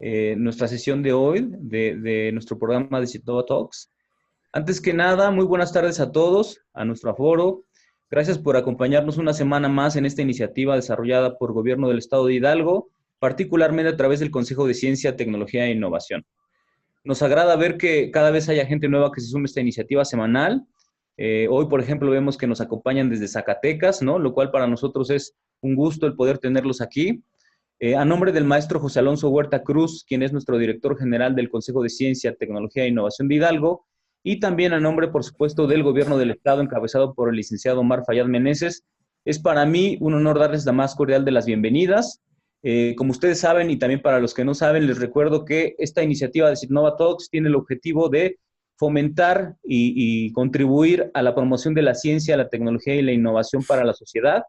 nuestra sesión de hoy de nuestro programa de Citnova Talks. Antes que nada, muy buenas tardes a todos, a nuestro aforo. Gracias por acompañarnos una semana más en esta iniciativa desarrollada por el Gobierno del Estado de Hidalgo, particularmente a través del Consejo de Ciencia, Tecnología e Innovación. Nos agrada ver que cada vez haya gente nueva que se sume a esta iniciativa semanal. Hoy, por ejemplo, vemos que nos acompañan desde Zacatecas, ¿no? Lo cual para nosotros es un gusto el poder tenerlos aquí. A nombre del maestro José Alonso Huerta Cruz, quien es nuestro director general del Consejo de Ciencia, Tecnología e Innovación de Hidalgo, y también a nombre, por supuesto, del Gobierno del Estado, encabezado por el licenciado Omar Fayad Meneses, es para mí un honor darles la más cordial de las bienvenidas. Como ustedes saben, y también para los que no saben, les recuerdo que esta iniciativa de Citnova Talks tiene el objetivo de fomentar y contribuir a la promoción de la ciencia, la tecnología y la innovación para la sociedad,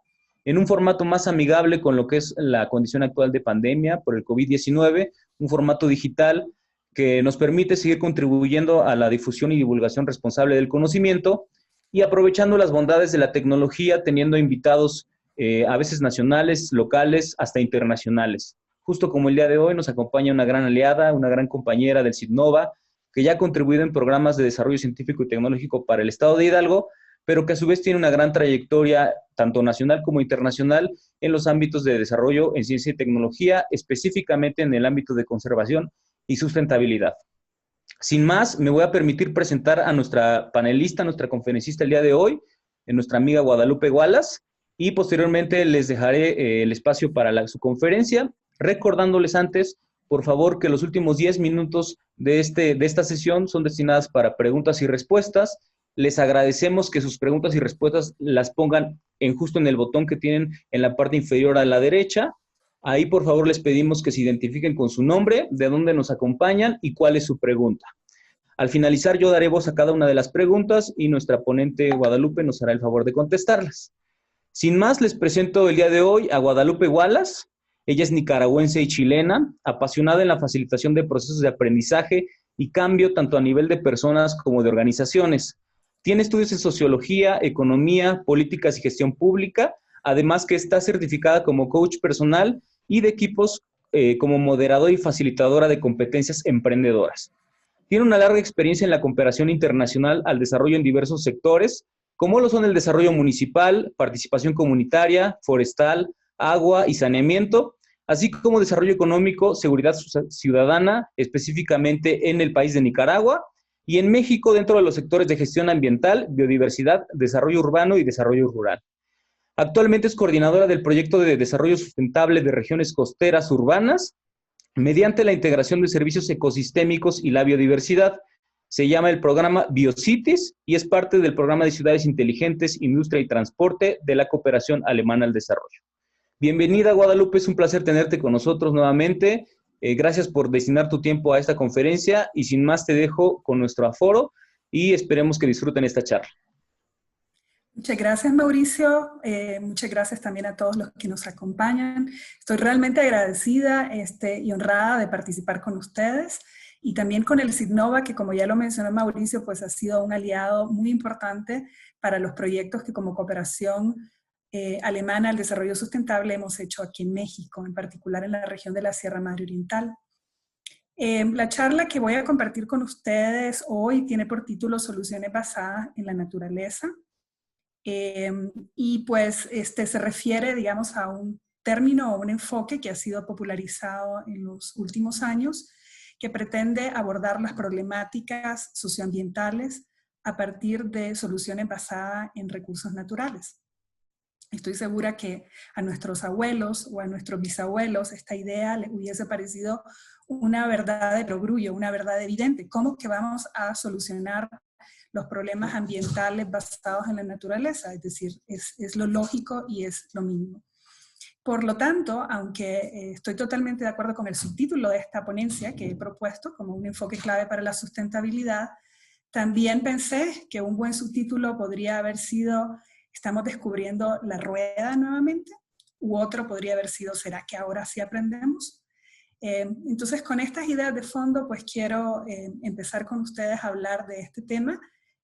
en un formato más amigable con lo que es la condición actual de pandemia por el COVID-19, un formato digital que nos permite seguir contribuyendo a la difusión y divulgación responsable del conocimiento y aprovechando las bondades de la tecnología, teniendo invitados a veces nacionales, locales, hasta internacionales. Justo como el día de hoy nos acompaña una gran aliada, una gran compañera del Citnova, que ya ha contribuido en programas de desarrollo científico y tecnológico para el Estado de Hidalgo, pero que a su vez tiene una gran trayectoria, tanto nacional como internacional, en los ámbitos de desarrollo en ciencia y tecnología, específicamente en el ámbito de conservación y sustentabilidad. Sin más, me voy a permitir presentar a nuestra panelista, nuestra conferencista el día de hoy, nuestra amiga Guadalupe Wallace, y posteriormente les dejaré el espacio para su conferencia, recordándoles antes, por favor, que los últimos 10 minutos de esta sesión son destinadas para preguntas y respuestas. Les agradecemos que sus preguntas y respuestas las pongan justo en el botón que tienen en la parte inferior a la derecha. Ahí, por favor, les pedimos que se identifiquen con su nombre, de dónde nos acompañan y cuál es su pregunta. Al finalizar, yo daré voz a cada una de las preguntas y nuestra ponente Guadalupe nos hará el favor de contestarlas. Sin más, les presento el día de hoy a Guadalupe Wallace. Ella es nicaragüense y chilena, apasionada en la facilitación de procesos de aprendizaje y cambio tanto a nivel de personas como de organizaciones. Tiene estudios en sociología, economía, políticas y gestión pública, además que está certificada como coach personal y de equipos como moderadora y facilitadora de competencias emprendedoras. Tiene una larga experiencia en la cooperación internacional al desarrollo en diversos sectores, como lo son el desarrollo municipal, participación comunitaria, forestal, agua y saneamiento, así como desarrollo económico, seguridad ciudadana, específicamente en el país de Nicaragua, y en México dentro de los sectores de gestión ambiental, biodiversidad, desarrollo urbano y desarrollo rural. Actualmente es coordinadora del proyecto de desarrollo sustentable de regiones costeras urbanas, mediante la integración de servicios ecosistémicos y la biodiversidad. Se llama el programa BioCities y es parte del programa de ciudades inteligentes, industria y transporte de la cooperación alemana al desarrollo. Bienvenida, Guadalupe, es un placer tenerte con nosotros nuevamente. Gracias por destinar tu tiempo a esta conferencia y sin más te dejo con nuestro aforo y esperemos que disfruten esta charla. Muchas gracias, Mauricio. Muchas gracias también a todos los que nos acompañan. Estoy realmente agradecida y honrada de participar con ustedes y también con el Citnova, que como ya lo mencionó Mauricio, pues ha sido un aliado muy importante para los proyectos que como cooperación alemana al desarrollo sustentable hemos hecho aquí en México, en particular en la región de la Sierra Madre Oriental. La charla que voy a compartir con ustedes hoy tiene por título Soluciones basadas en la naturaleza. Y pues se refiere, digamos, a un término o un enfoque que ha sido popularizado en los últimos años, que pretende abordar las problemáticas socioambientales a partir de soluciones basadas en recursos naturales. Estoy segura que a nuestros abuelos o a nuestros bisabuelos esta idea les hubiese parecido una verdad de perogrullo, una verdad evidente. ¿Cómo que vamos a solucionar los problemas ambientales basados en la naturaleza? Es decir, es lo lógico y es lo mínimo. Por lo tanto, aunque estoy totalmente de acuerdo con el subtítulo de esta ponencia que he propuesto como un enfoque clave para la sustentabilidad, también pensé que un buen subtítulo podría haber sido ¿estamos descubriendo la rueda nuevamente? U otro podría haber sido ¿será que ahora sí aprendemos? Entonces, con estas ideas de fondo, pues quiero empezar con ustedes a hablar de este tema,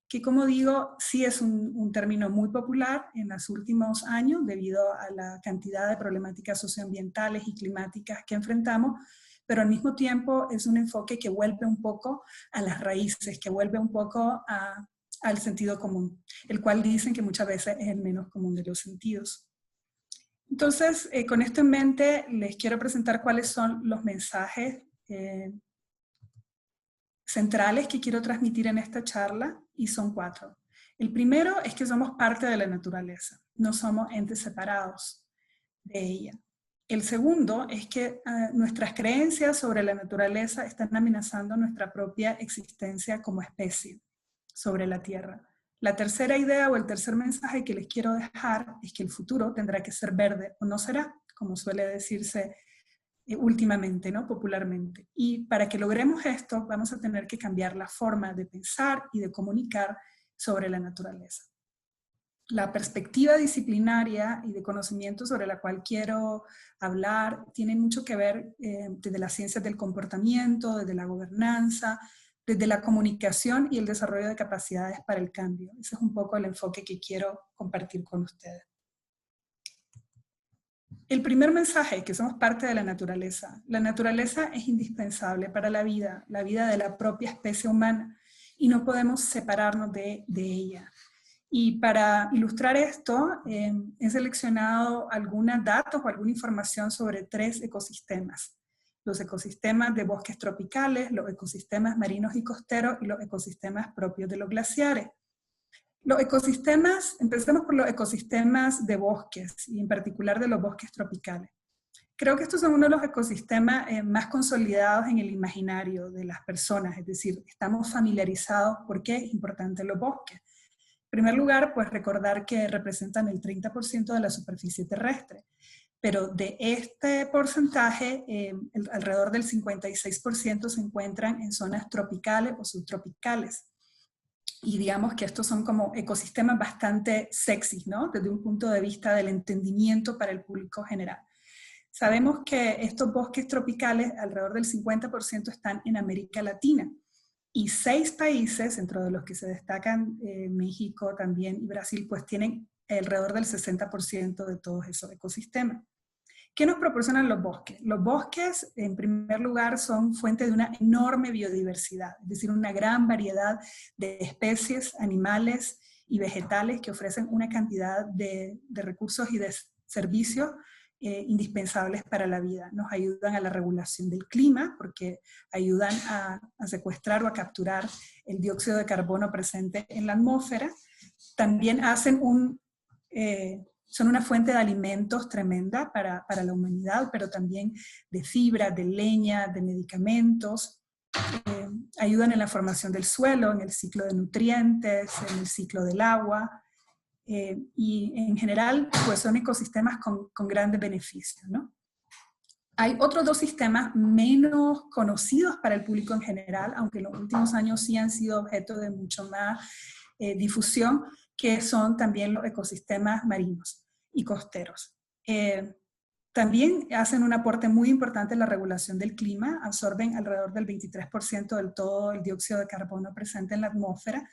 que como digo, sí es un término muy popular en los últimos años debido a la cantidad de problemáticas socioambientales y climáticas que enfrentamos, pero al mismo tiempo es un enfoque que vuelve un poco a las raíces, que vuelve un poco al sentido común, el cual dicen que muchas veces es el menos común de los sentidos. Entonces, con esto en mente, les quiero presentar cuáles son los mensajes centrales que quiero transmitir en esta charla, y son 4. El primero es que somos parte de la naturaleza, no somos entes separados de ella. El segundo es que nuestras creencias sobre la naturaleza están amenazando nuestra propia existencia como especie sobre la Tierra. La tercera idea o el tercer mensaje que les quiero dejar es que el futuro tendrá que ser verde o no será, como suele decirse últimamente, ¿no? Popularmente. Y para que logremos esto, vamos a tener que cambiar la forma de pensar y de comunicar sobre la naturaleza. La perspectiva disciplinaria y de conocimiento sobre la cual quiero hablar tiene mucho que ver desde las ciencias del comportamiento, desde la gobernanza, desde la comunicación y el desarrollo de capacidades para el cambio. Ese es un poco el enfoque que quiero compartir con ustedes. El primer mensaje, que somos parte de la naturaleza. La naturaleza es indispensable para la vida de la propia especie humana, y no podemos separarnos de ella. Y para ilustrar esto, he seleccionado algunos datos o alguna información sobre 3 ecosistemas. Los ecosistemas de bosques tropicales, los ecosistemas marinos y costeros y los ecosistemas propios de los glaciares. Los ecosistemas, empecemos por los ecosistemas de bosques, y en particular de los bosques tropicales. Creo que estos son uno de los ecosistemas más consolidados en el imaginario de las personas, es decir, estamos familiarizados por qué es importante los bosques. En primer lugar, pues recordar que representan el 30% de la superficie terrestre, pero de este porcentaje, alrededor del 56% se encuentran en zonas tropicales o subtropicales. Y digamos que estos son como ecosistemas bastante sexy, ¿no? Desde un punto de vista del entendimiento para el público general. Sabemos que estos bosques tropicales, alrededor del 50% están en América Latina. Y 6 países, dentro de los que se destacan México también y Brasil, pues tienen alrededor del 60% de todos esos ecosistemas. ¿Qué nos proporcionan los bosques? Los bosques, en primer lugar, son fuente de una enorme biodiversidad, es decir, una gran variedad de especies, animales y vegetales que ofrecen una cantidad de recursos y de servicios indispensables para la vida. Nos ayudan a la regulación del clima, porque ayudan a secuestrar o a capturar el dióxido de carbono presente en la atmósfera. También hacen son una fuente de alimentos tremenda para la humanidad, pero también de fibra, de leña, de medicamentos. Ayudan en la formación del suelo, en el ciclo de nutrientes, en el ciclo del agua. Y en general, pues son ecosistemas con grandes beneficios, ¿no? Hay otros 2 sistemas menos conocidos para el público en general, aunque en los últimos años sí han sido objeto de mucho más difusión, que son también los ecosistemas marinos y costeros. También hacen un aporte muy importante en la regulación del clima, absorben alrededor del 23% del todo el dióxido de carbono presente en la atmósfera.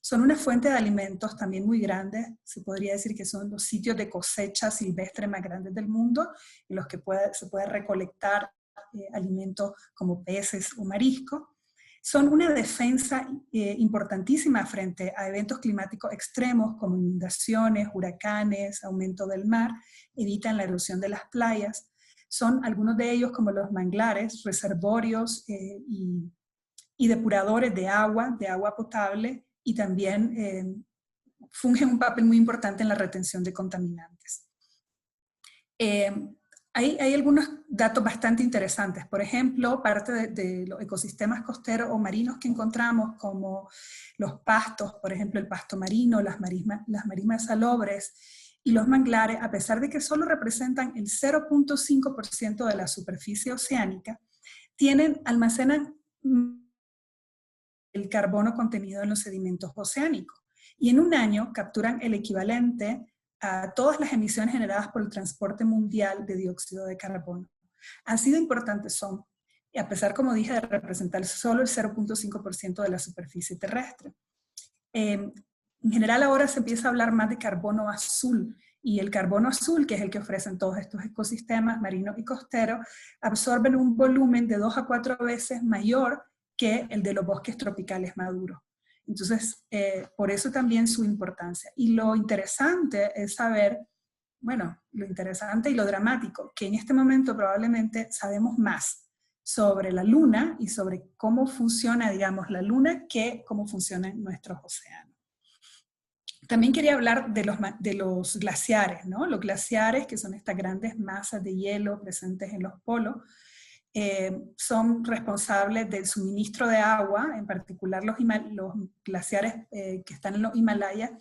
Son una fuente de alimentos también muy grande, se podría decir que son los sitios de cosecha silvestre más grandes del mundo, en los que se puede recolectar alimentos como peces o mariscos. Son una defensa importantísima frente a eventos climáticos extremos como inundaciones, huracanes, aumento del mar, evitan la erosión de las playas. Son algunos de ellos como los manglares, reservorios y depuradores de agua potable, y también fungen un papel muy importante en la retención de contaminantes. Hay algunos datos bastante interesantes. Por ejemplo, parte de los ecosistemas costeros o marinos que encontramos, como los pastos, por ejemplo, el pasto marino, las marismas salobres y los manglares, a pesar de que solo representan el 0.5% de la superficie oceánica, almacenan el carbono contenido en los sedimentos oceánicos. Y en un año capturan el equivalente a todas las emisiones generadas por el transporte mundial de dióxido de carbono. Así de importantes son, y a pesar, como dije, de representar solo el 0.5% de la superficie terrestre. En general ahora se empieza a hablar más de carbono azul, y el carbono azul, que es el que ofrecen todos estos ecosistemas marinos y costeros, absorben un volumen de 2 a 4 veces mayor que el de los bosques tropicales maduros. Entonces, por eso también su importancia. Y lo interesante es saber, bueno, lo interesante y lo dramático, que en este momento probablemente sabemos más sobre la Luna y sobre cómo funciona, digamos, la Luna que cómo funcionan nuestros océanos. También quería hablar de los glaciares, ¿no? Los glaciares, que son estas grandes masas de hielo presentes en los polos, son responsables del suministro de agua, en particular los glaciares que están en los Himalayas,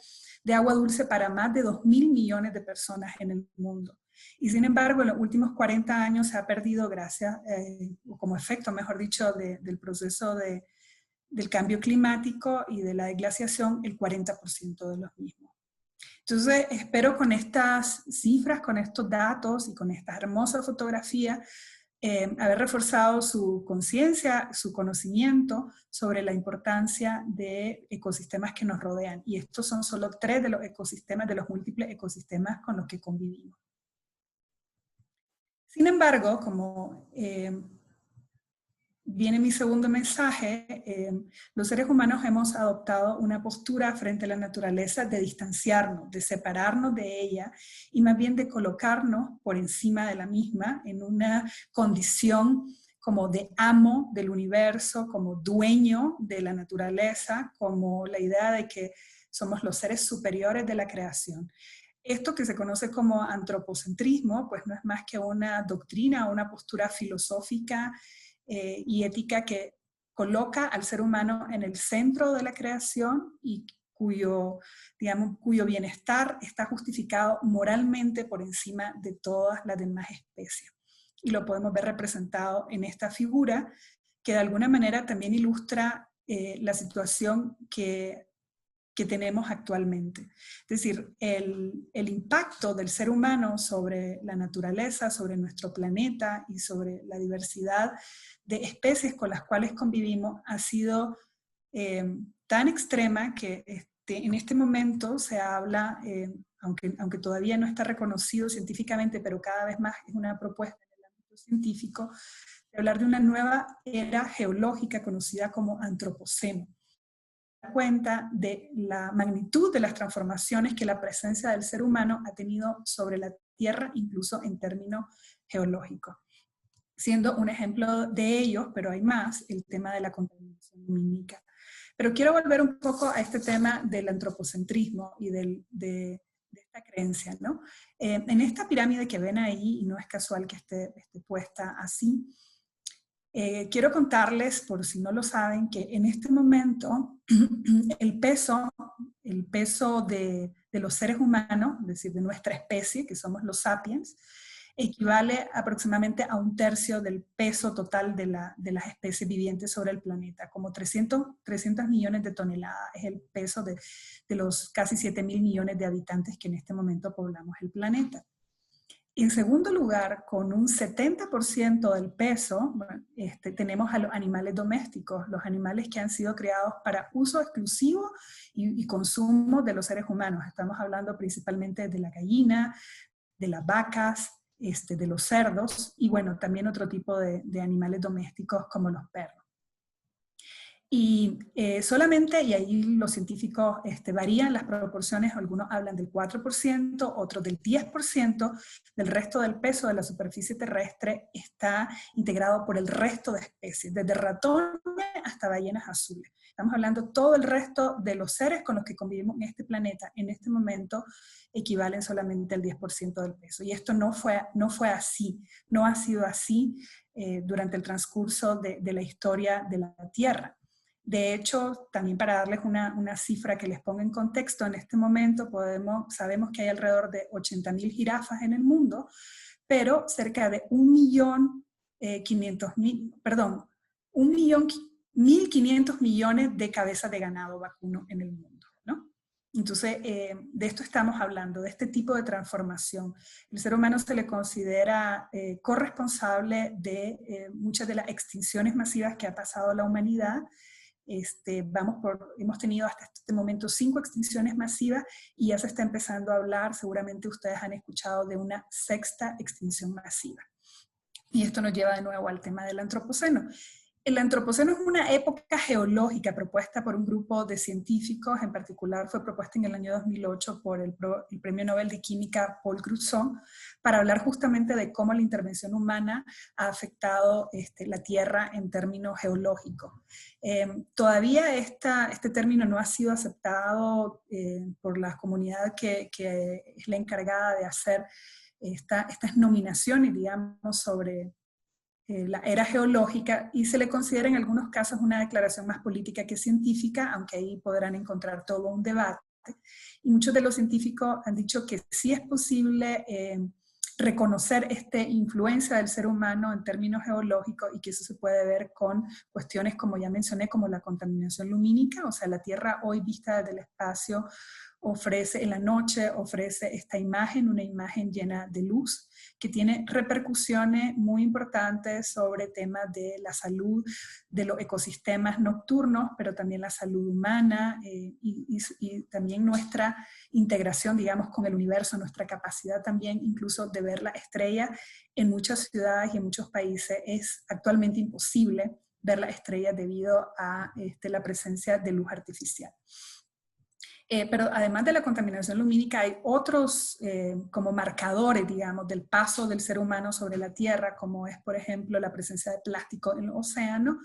de agua dulce para más de 2.000 millones de personas en el mundo. Y sin embargo, en los últimos 40 años se ha perdido gracias, como efecto, mejor dicho, del proceso del cambio climático y de la desglaciación, el 40% de los mismos. Entonces, espero con estas cifras, con estos datos y con estas hermosas fotografías, haber reforzado su conciencia, su conocimiento sobre la importancia de ecosistemas que nos rodean. Y estos son solo 3 de los ecosistemas, de los múltiples ecosistemas con los que convivimos. Sin embargo, como viene mi segundo mensaje, los seres humanos hemos adoptado una postura frente a la naturaleza de distanciarnos, de separarnos de ella y más bien de colocarnos por encima de la misma en una condición como de amo del universo, como dueño de la naturaleza, como la idea de que somos los seres superiores de la creación. Esto que se conoce como antropocentrismo, pues no es más que una doctrina o una postura filosófica y ética que coloca al ser humano en el centro de la creación y cuyo bienestar está justificado moralmente por encima de todas las demás especies. Y lo podemos ver representado en esta figura que de alguna manera también ilustra la situación que tenemos actualmente. Es decir, el impacto del ser humano sobre la naturaleza, sobre nuestro planeta y sobre la diversidad de especies con las cuales convivimos ha sido tan extrema que en este momento se habla, aunque todavía no está reconocido científicamente, pero cada vez más es una propuesta en el ámbito científico, de hablar de una nueva era geológica conocida como antropoceno. Cuenta de la magnitud de las transformaciones que la presencia del ser humano ha tenido sobre la Tierra, incluso en términos geológicos. Siendo un ejemplo de ellos, pero hay más, el tema de la contaminación lumínica. Pero quiero volver un poco a este tema del antropocentrismo y de esta creencia, ¿no? En esta pirámide que ven ahí, y no es casual que esté puesta así, quiero contarles, por si no lo saben, que en este momento el peso de los seres humanos, es decir, de nuestra especie, que somos los sapiens, equivale aproximadamente a 1/3 del peso total de las especies vivientes sobre el planeta, como 300 millones de toneladas es el peso de los casi 7.000 millones de habitantes que en este momento poblamos el planeta. En segundo lugar, con un 70% del peso, tenemos a los animales domésticos, los animales que han sido creados para uso exclusivo y consumo de los seres humanos. Estamos hablando principalmente de la gallina, de las vacas, de los cerdos y bueno, también otro tipo de animales domésticos como los perros. Y solamente, y ahí los científicos varían las proporciones, algunos hablan del 4%, otros del 10%, del resto del peso de la superficie terrestre está integrado por el resto de especies, desde ratones hasta ballenas azules. Estamos hablando todo el resto de los seres con los que convivimos en este planeta, en este momento equivalen solamente al 10% del peso. Y esto no fue así, no ha sido así durante el transcurso de la historia de la Tierra. De hecho, también para darles una cifra que les ponga en contexto, en este momento sabemos que hay alrededor de 80.000 jirafas en el mundo, pero cerca de 1.500 millones de cabezas de ganado vacuno en el mundo, ¿no? Entonces, de esto estamos hablando, de este tipo de transformación. El ser humano se le considera corresponsable de muchas de las extinciones masivas que ha pasado la humanidad, hemos tenido hasta este momento 5 extinciones masivas y ya se está empezando a hablar, seguramente ustedes han escuchado de una 6ª extinción masiva. Y esto nos lleva de nuevo al tema del antropoceno. El antropoceno es una época geológica propuesta por un grupo de científicos, en particular fue propuesta en el año 2008 por el Premio Nobel de Química Paul Cruson, para hablar justamente de cómo la intervención humana ha afectado la Tierra en términos geológicos. Todavía este término no ha sido aceptado por la comunidad que es la encargada de hacer estas nominaciones, digamos, sobre la era geológica, y se le considera en algunos casos una declaración más política que científica, aunque ahí podrán encontrar todo un debate. Y muchos de los científicos han dicho que sí es posible reconocer esta influencia del ser humano en términos geológicos y que eso se puede ver con cuestiones, como ya mencioné, como la contaminación lumínica, o sea, la Tierra hoy vista desde el espacio ofrece, en la noche ofrece esta imagen, una imagen llena de luz, que tiene repercusiones muy importantes sobre temas de la salud, de los ecosistemas nocturnos, pero también la salud humana y también nuestra integración, digamos, con el universo, nuestra capacidad también incluso de ver la estrella. En muchas ciudades y en muchos países es actualmente imposible ver la estrella debido a la presencia de luz artificial. Pero además de la contaminación lumínica hay otros como marcadores, digamos, del paso del ser humano sobre la Tierra, como es, por ejemplo, la presencia de plástico en el océano,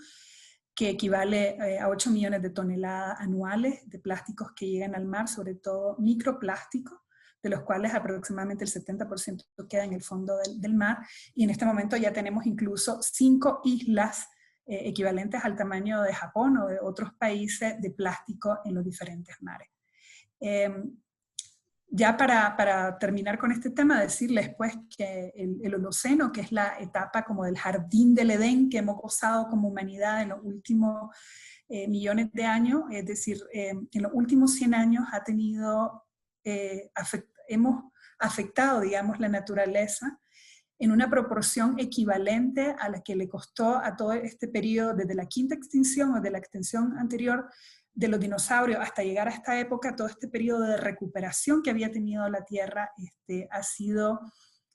que equivale a 8 millones de toneladas anuales de plásticos que llegan al mar, sobre todo microplásticos, de los cuales aproximadamente el 70% queda en el fondo del mar, y en este momento ya tenemos incluso 5 islas equivalentes al tamaño de Japón o de otros países de plástico en los diferentes mares. Ya para terminar con este tema, decirles pues que el Holoceno, que es la etapa como del jardín del Edén que hemos gozado como humanidad en los últimos millones de años, es decir, en los últimos 100 años ha tenido, hemos afectado, digamos, la naturaleza en una proporción equivalente a la que le costó a todo este periodo, desde la 5ª extinción o de la extinción anterior, de los dinosaurios hasta llegar a esta época, todo este periodo de recuperación que había tenido la Tierra ha sido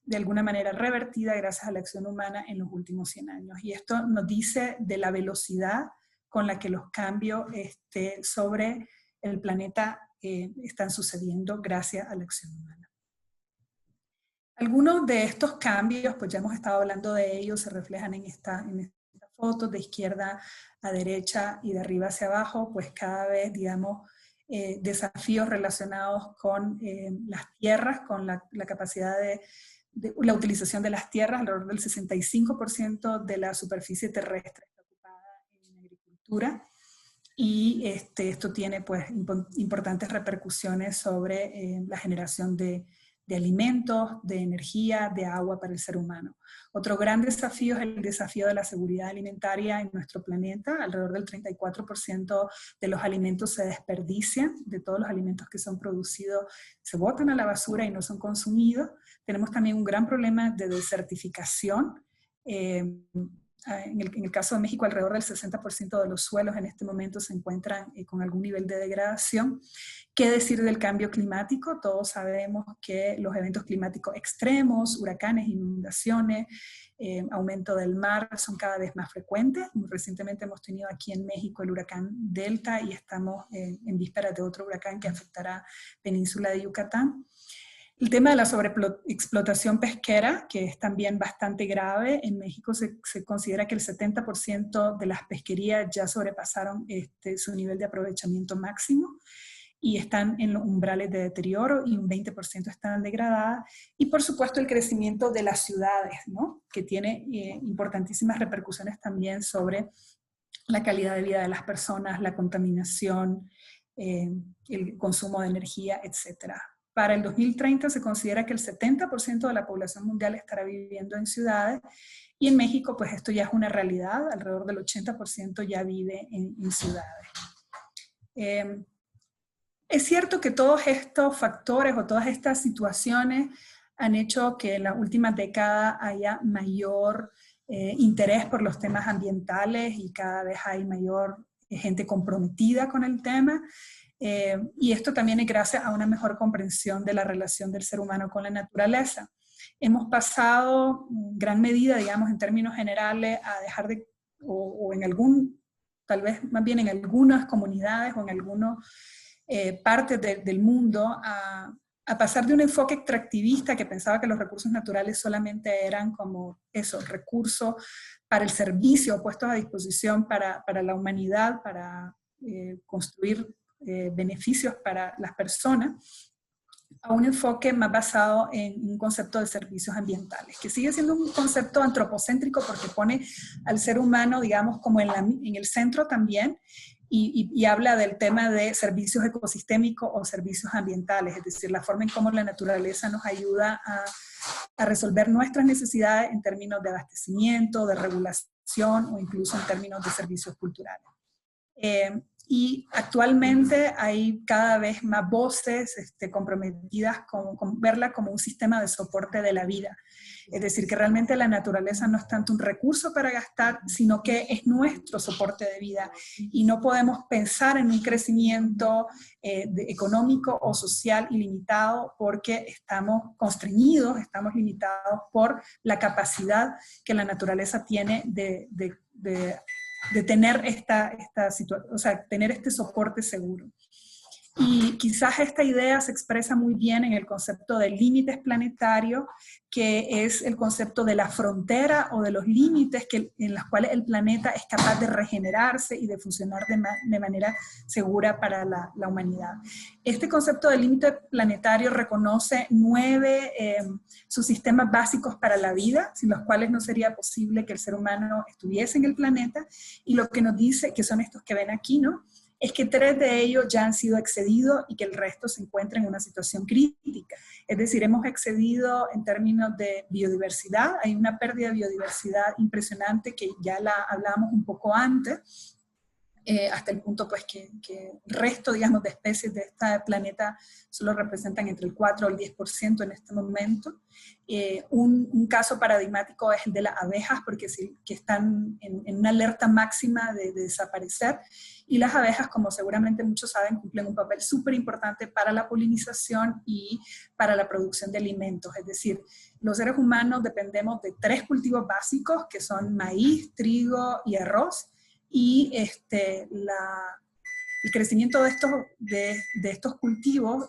de alguna manera revertida gracias a la acción humana en los últimos 100 años. Y esto nos dice de la velocidad con la que los cambios sobre el planeta están sucediendo gracias a la acción humana. Algunos de estos cambios, pues ya hemos estado hablando de ellos, se reflejan en esta foto de izquierda a derecha y de arriba hacia abajo, pues cada vez, digamos, desafíos relacionados con las tierras, con la capacidad de la utilización de las tierras. Alrededor del 65% de la superficie terrestre está ocupada en agricultura, y esto tiene pues importantes repercusiones sobre la generación de alimentos, de energía, de agua para el ser humano. Otro gran desafío es el desafío de la seguridad alimentaria en nuestro planeta. Alrededor del 34% de los alimentos se desperdician, de todos los alimentos que son producidos se botan a la basura y no son consumidos. Tenemos también un gran problema de desertificación. En el caso de México, alrededor del 60% de los suelos en este momento se encuentran con algún nivel de degradación. ¿Qué decir del cambio climático? Todos sabemos que los eventos climáticos extremos, huracanes, inundaciones, aumento del mar son cada vez más frecuentes. Muy recientemente hemos tenido aquí en México el huracán Delta y estamos en vísperas de otro huracán que afectará Península de Yucatán. El tema de la sobreexplotación pesquera, que es también bastante grave. En México se considera que el 70% de las pesquerías ya sobrepasaron su nivel de aprovechamiento máximo y están en los umbrales de deterioro, y un 20% están degradadas. Y por supuesto el crecimiento de las ciudades, ¿no?, que tiene importantísimas repercusiones también sobre la calidad de vida de las personas, la contaminación, el consumo de energía, etc. Para el 2030 se considera que el 70% de la población mundial estará viviendo en ciudades, y en México pues esto ya es una realidad, alrededor del 80% ya vive en ciudades. Es cierto que todos estos factores o todas estas situaciones han hecho que en las últimas décadas haya mayor interés por los temas ambientales, y cada vez hay mayor gente comprometida con el tema, y esto también es gracias a una mejor comprensión de la relación del ser humano con la naturaleza. Hemos pasado en gran medida, digamos, en términos generales, a dejar de, o en algún, tal vez más bien en algunas comunidades o en algunas partes del mundo, a pasar de un enfoque extractivista que pensaba que los recursos naturales solamente eran como eso, recursos para el servicio puestos a disposición para la humanidad, para construir beneficios para las personas, a un enfoque más basado en un concepto de servicios ambientales, que sigue siendo un concepto antropocéntrico porque pone al ser humano, digamos, como en el centro también, y habla del tema de servicios ecosistémicos o servicios ambientales, es decir, la forma en cómo la naturaleza nos ayuda a resolver nuestras necesidades en términos de abastecimiento, de regulación o incluso en términos de servicios culturales. Y actualmente hay cada vez más voces comprometidas con verla como un sistema de soporte de la vida. Es decir, que realmente la naturaleza no es tanto un recurso para gastar, sino que es nuestro soporte de vida. Y no podemos pensar en un crecimiento económico o social ilimitado porque estamos constreñidos, estamos limitados por la capacidad que la naturaleza tiene de tener tener este soporte seguro. Y quizás esta idea se expresa muy bien en el concepto de límites planetarios, que es el concepto de la frontera o de los límites en los cuales el planeta es capaz de regenerarse y de funcionar de manera segura para la humanidad. Este concepto de límite planetario reconoce 9 subsistemas básicos para la vida, sin los cuales no sería posible que el ser humano estuviese en el planeta, y lo que nos dice, que son estos que ven aquí, ¿no?, es que 3 de ellos ya han sido excedidos y que el resto se encuentra en una situación crítica. Es decir, hemos excedido en términos de biodiversidad, hay una pérdida de biodiversidad impresionante que ya la hablábamos un poco antes, hasta el punto pues que el resto, digamos, de especies de este planeta solo representan entre el 4 o el 10% en este momento. Un caso paradigmático es el de las abejas, porque que están en una alerta máxima de desaparecer, y las abejas, como seguramente muchos saben, cumplen un papel súper importante para la polinización y para la producción de alimentos. Es decir, los seres humanos dependemos de 3 cultivos básicos, que son maíz, trigo y arroz, y el crecimiento de estos cultivos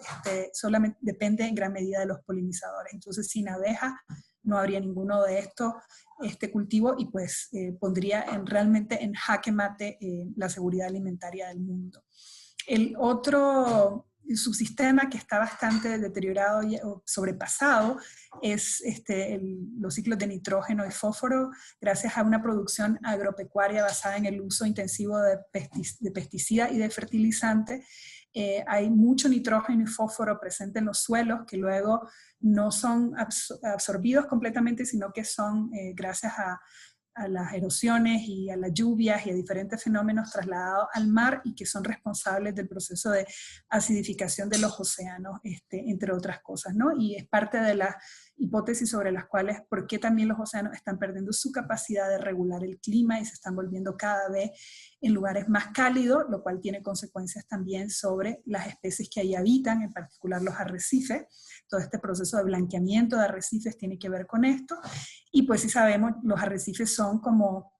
solamente depende en gran medida de los polinizadores. Entonces, sin abejas no habría ninguno de estos cultivos, y pues pondría realmente en jaque mate la seguridad alimentaria del mundo. El otro subsistema que está bastante deteriorado o sobrepasado es los ciclos de nitrógeno y fósforo, gracias a una producción agropecuaria basada en el uso intensivo de pesticidas y de fertilizantes. Hay mucho nitrógeno y fósforo presente en los suelos que luego no son absorbidos completamente, sino que son gracias a las erosiones y a las lluvias y a diferentes fenómenos trasladados al mar, y que son responsables del proceso de acidificación de los océanos, entre otras cosas, ¿no? Y es parte de las hipótesis sobre las cuales, por qué también los océanos están perdiendo su capacidad de regular el clima y se están volviendo cada vez en lugares más cálidos, lo cual tiene consecuencias también sobre las especies que ahí habitan, en particular los arrecifes. Todo este proceso de blanqueamiento de arrecifes tiene que ver con esto, y pues sí sabemos, los arrecifes son como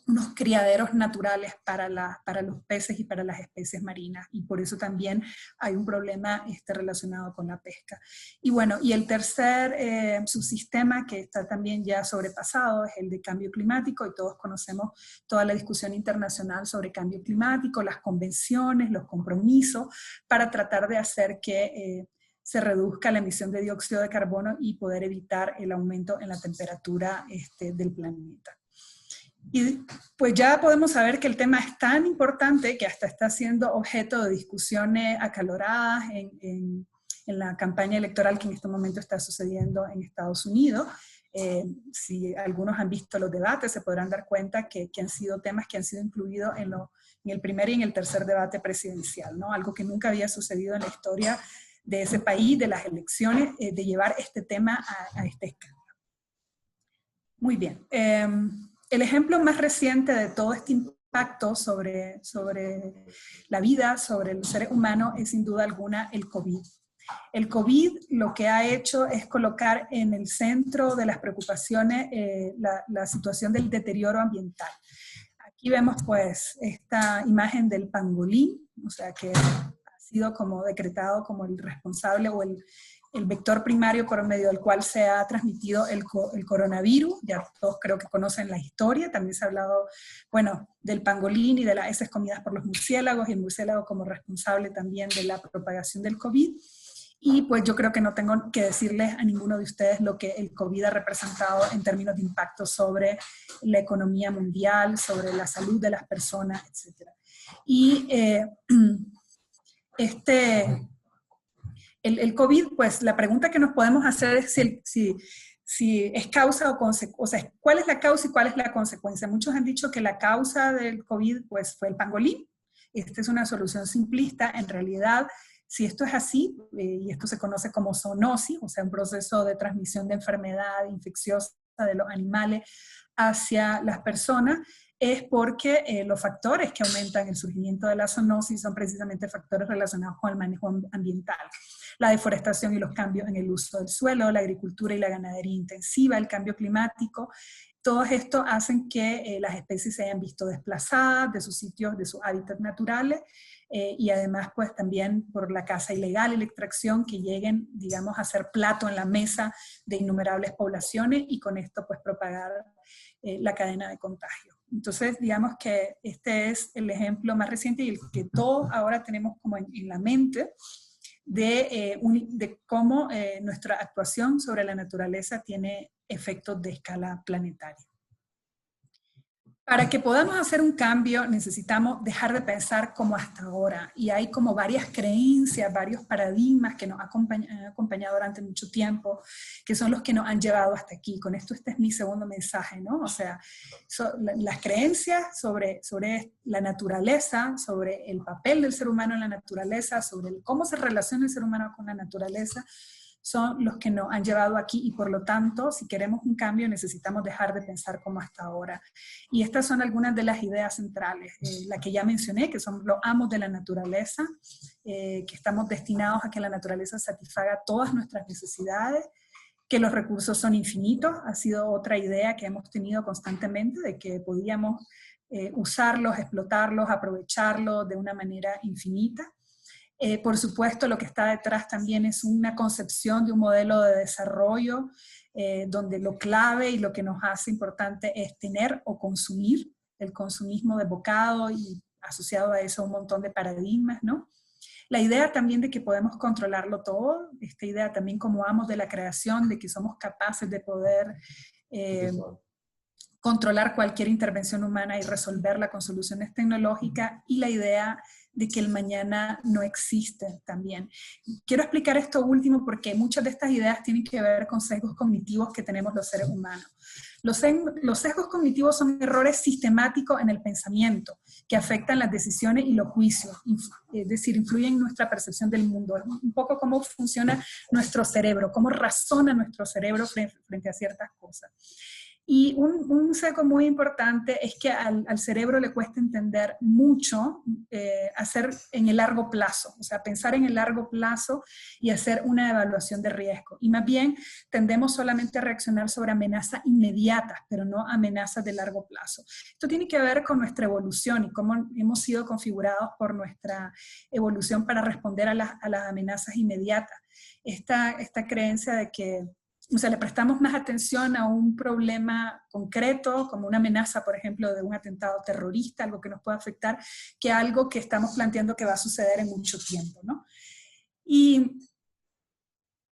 unos criaderos naturales para los peces y para las especies marinas, y por eso también hay un problema relacionado con la pesca. Y bueno, y el tercer subsistema que está también ya sobrepasado es el de cambio climático, y todos conocemos toda la discusión internacional sobre cambio climático, las convenciones, los compromisos para tratar de hacer que se reduzca la emisión de dióxido de carbono y poder evitar el aumento en la temperatura del planeta. Y pues ya podemos saber que el tema es tan importante que hasta está siendo objeto de discusiones acaloradas en la campaña electoral que en este momento está sucediendo en Estados Unidos. Si algunos han visto los debates, se podrán dar cuenta que han sido temas que han sido incluidos en el primer y en el tercer debate presidencial, ¿no? Algo que nunca había sucedido en la historia de ese país, de las elecciones, de llevar este tema a esta escala. Muy bien. El ejemplo más reciente de todo este impacto sobre la vida, sobre los seres humanos, es sin duda alguna el COVID. El COVID lo que ha hecho es colocar en el centro de las preocupaciones la situación del deterioro ambiental. Aquí vemos pues esta imagen del pangolín, o sea que ha sido como decretado como el responsable o el vector primario por medio del cual se ha transmitido el coronavirus. Ya todos creo que conocen la historia, también se ha hablado, bueno, del pangolín y de las heces comidas por los murciélagos, y el murciélago como responsable también de la propagación del COVID. Y pues yo creo que no tengo que decirles a ninguno de ustedes lo que el COVID ha representado en términos de impacto sobre la economía mundial, sobre la salud de las personas, etc. Y el COVID, pues la pregunta que nos podemos hacer es si es causa o consecuencia, o sea, ¿cuál es la causa y cuál es la consecuencia? Muchos han dicho que la causa del COVID pues, fue el pangolín. Esta es una solución simplista. En realidad, si esto es así, y esto se conoce como zoonosis, o sea, un proceso de transmisión de enfermedad infecciosa de los animales hacia las personas, es porque los factores que aumentan el surgimiento de la zoonosis son precisamente factores relacionados con el manejo ambiental. La deforestación y los cambios en el uso del suelo, la agricultura y la ganadería intensiva, el cambio climático, todo esto hacen que las especies se hayan visto desplazadas de sus sitios, de sus hábitats naturales, y además pues también por la caza ilegal y la extracción, que lleguen, digamos, a ser plato en la mesa de innumerables poblaciones y con esto pues propagar la cadena de contagio. Entonces, digamos que este es el ejemplo más reciente y el que todos ahora tenemos como en la mente de cómo nuestra actuación sobre la naturaleza tiene efectos de escala planetaria. Para que podamos hacer un cambio necesitamos dejar de pensar como hasta ahora, y hay como varias creencias, varios paradigmas que nos han acompañado durante mucho tiempo, que son los que nos han llevado hasta aquí. Con esto este es mi segundo mensaje, ¿no? O sea, las creencias sobre la naturaleza, sobre el papel del ser humano en la naturaleza, sobre cómo se relaciona el ser humano con la naturaleza, son los que nos han llevado aquí, y por lo tanto, si queremos un cambio, necesitamos dejar de pensar como hasta ahora. Y estas son algunas de las ideas centrales, la que ya mencioné, que son los amos de la naturaleza, que estamos destinados a que la naturaleza satisfaga todas nuestras necesidades, que los recursos son infinitos, ha sido otra idea que hemos tenido constantemente, de que podíamos usarlos, explotarlos, aprovecharlos de una manera infinita. Por supuesto, lo que está detrás también es una concepción de un modelo de desarrollo donde lo clave y lo que nos hace importante es tener o consumir, el consumismo desbocado, y asociado a eso un montón de paradigmas, ¿no? La idea también de que podemos controlarlo todo, esta idea también como amos de la creación, de que somos capaces de poder controlar cualquier intervención humana y resolverla con soluciones tecnológicas, y la idea de que el mañana no existe también. Quiero explicar esto último porque muchas de estas ideas tienen que ver con sesgos cognitivos que tenemos los seres humanos. Los sesgos cognitivos son errores sistemáticos en el pensamiento que afectan las decisiones y los juicios, es decir, influyen en nuestra percepción del mundo. Es un poco cómo funciona nuestro cerebro, cómo razona nuestro cerebro frente a ciertas cosas. Y un sesgo muy importante es que al cerebro le cuesta entender mucho hacer en el largo plazo, o sea, pensar en el largo plazo y hacer una evaluación de riesgo. Y más bien tendemos solamente a reaccionar sobre amenazas inmediatas, pero no amenazas de largo plazo. Esto tiene que ver con nuestra evolución y cómo hemos sido configurados por nuestra evolución para responder a las amenazas inmediatas. Esta creencia de que, o sea, le prestamos más atención a un problema concreto, como una amenaza, por ejemplo, de un atentado terrorista, algo que nos puede afectar, que algo que estamos planteando que va a suceder en mucho tiempo, ¿no? Y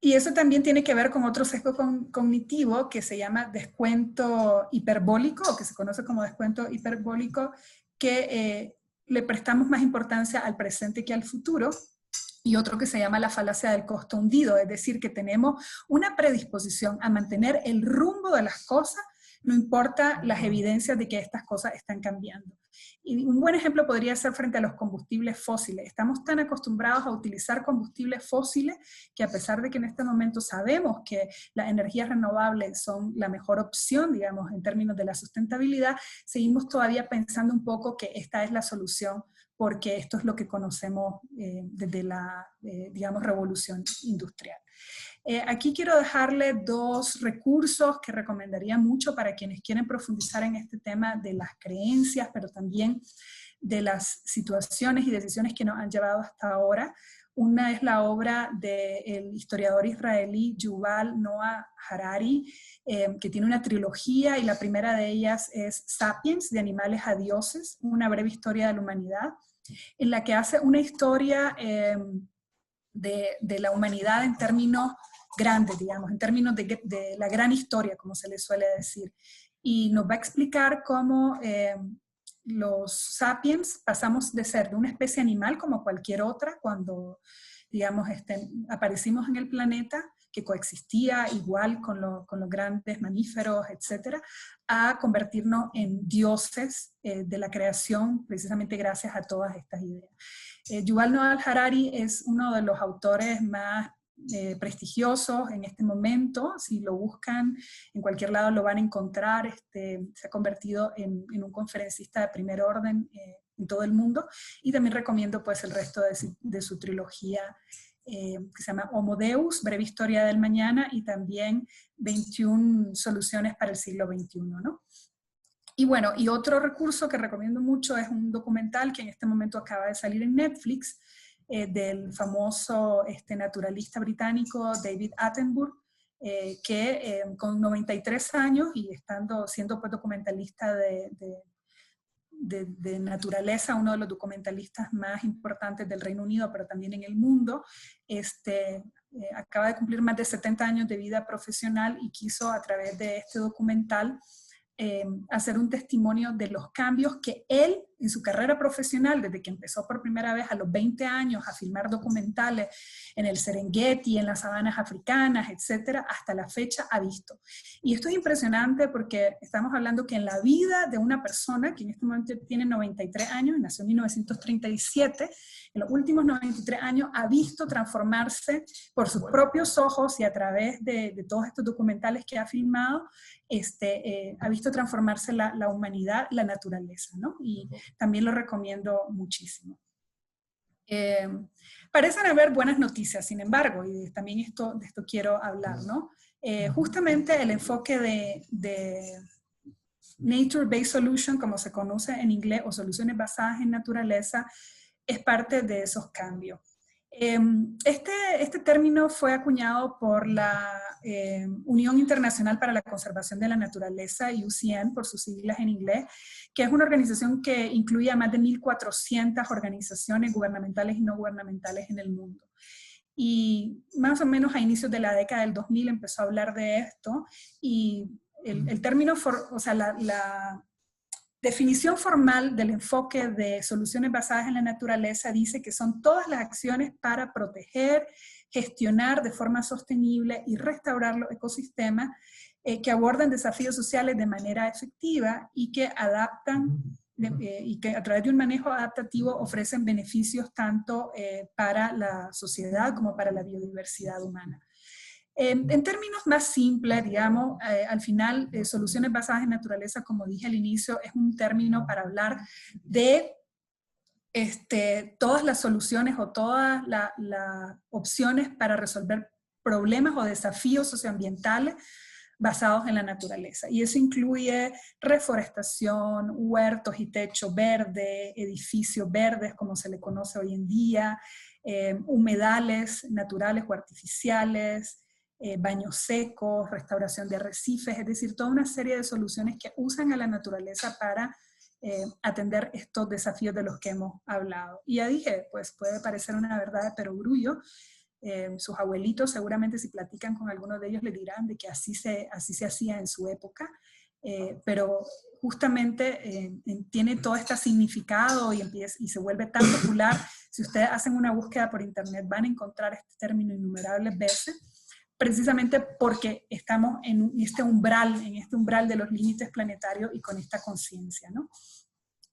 eso también tiene que ver con otro sesgo cognitivo que se llama descuento hiperbólico, o que se conoce como descuento hiperbólico, que le prestamos más importancia al presente que al futuro. Y otro que se llama la falacia del costo hundido, es decir, que tenemos una predisposición a mantener el rumbo de las cosas no importa las evidencias de que estas cosas están cambiando. Y un buen ejemplo podría ser frente a los combustibles fósiles. Estamos tan acostumbrados a utilizar combustibles fósiles que a pesar de que en este momento sabemos que las energías renovables son la mejor opción, digamos, en términos de la sustentabilidad, seguimos todavía pensando un poco que esta es la solución porque esto es lo que conocemos desde la, digamos, revolución industrial. Aquí quiero dejarle dos recursos que recomendaría mucho para quienes quieren profundizar en este tema de las creencias, pero también de las situaciones y decisiones que nos han llevado hasta ahora. Una es la obra del historiador israelí Yuval Noah Harari, que tiene una trilogía y la primera de ellas es Sapiens, de animales a dioses, una breve historia de la humanidad, en la que hace una historia de la humanidad en términos grandes, digamos, en términos de la gran historia, como se le suele decir. Y nos va a explicar cómo los sapiens pasamos de ser de una especie animal como cualquier otra, cuando, digamos, aparecimos en el planeta, que coexistía igual con los grandes mamíferos, etcétera, a convertirnos en dioses de la creación, precisamente gracias a todas estas ideas. Yuval Noah Harari es uno de los autores más prestigiosos en este momento. Si lo buscan en cualquier lado lo van a encontrar. Se ha convertido en un conferencista de primer orden en todo el mundo, y también recomiendo pues el resto de su trilogía que se llama Homo Deus, breve historia del mañana, y también 21 soluciones para el siglo XXI, ¿no? Y bueno, y otro recurso que recomiendo mucho es un documental que en este momento acaba de salir en Netflix, del famoso naturalista británico David Attenborough, que con 93 años y siendo pues documentalista de naturaleza, uno de los documentalistas más importantes del Reino Unido, pero también en el mundo, acaba de cumplir más de 70 años de vida profesional y quiso a través de este documental hacer un testimonio de los cambios que él en su carrera profesional, desde que empezó por primera vez a los 20 años a filmar documentales en el Serengeti, en las sabanas africanas, etcétera, hasta la fecha ha visto. Y esto es impresionante porque estamos hablando que en la vida de una persona que en este momento tiene 93 años, nació en 1937, en los últimos 93 años ha visto transformarse por sus propios ojos y a través de todos estos documentales que ha filmado, ha visto transformarse la humanidad, la naturaleza, ¿no? Y también lo recomiendo muchísimo. Parecen haber buenas noticias, sin embargo, y también de esto quiero hablar, ¿no? Justamente el enfoque de Nature-Based Solution, como se conoce en inglés, o soluciones basadas en naturaleza, es parte de esos cambios. Este término fue acuñado por la Unión Internacional para la Conservación de la Naturaleza, UCN por sus siglas en inglés, que es una organización que incluye a más de 1.400 organizaciones gubernamentales y no gubernamentales en el mundo. Y más o menos a inicios de la década del 2000 empezó a hablar de esto, y el término, o sea, la definición formal del enfoque de soluciones basadas en la naturaleza dice que son todas las acciones para proteger, gestionar de forma sostenible y restaurar los ecosistemas que abordan desafíos sociales de manera efectiva y que adaptan y que a través de un manejo adaptativo ofrecen beneficios tanto para la sociedad como para la biodiversidad humana. En términos más simples, digamos, al final, soluciones basadas en naturaleza, como dije al inicio, es un término para hablar de todas las soluciones o todas las opciones para resolver problemas o desafíos socioambientales basados en la naturaleza. Y eso incluye reforestación, huertos y techo verde, edificios verdes, como se le conoce hoy en día, humedales naturales o artificiales, baños secos, restauración de arrecifes, es decir, toda una serie de soluciones que usan a la naturaleza para atender estos desafíos de los que hemos hablado. Y ya dije, pues puede parecer una verdad de perogrullo. Sus abuelitos seguramente si platican con algunos de ellos le dirán de que así se hacía en su época, pero justamente tiene todo este significado y se vuelve tan popular. Si ustedes hacen una búsqueda por internet van a encontrar este término innumerables veces, precisamente porque estamos en este umbral de los límites planetarios y con esta conciencia, ¿no?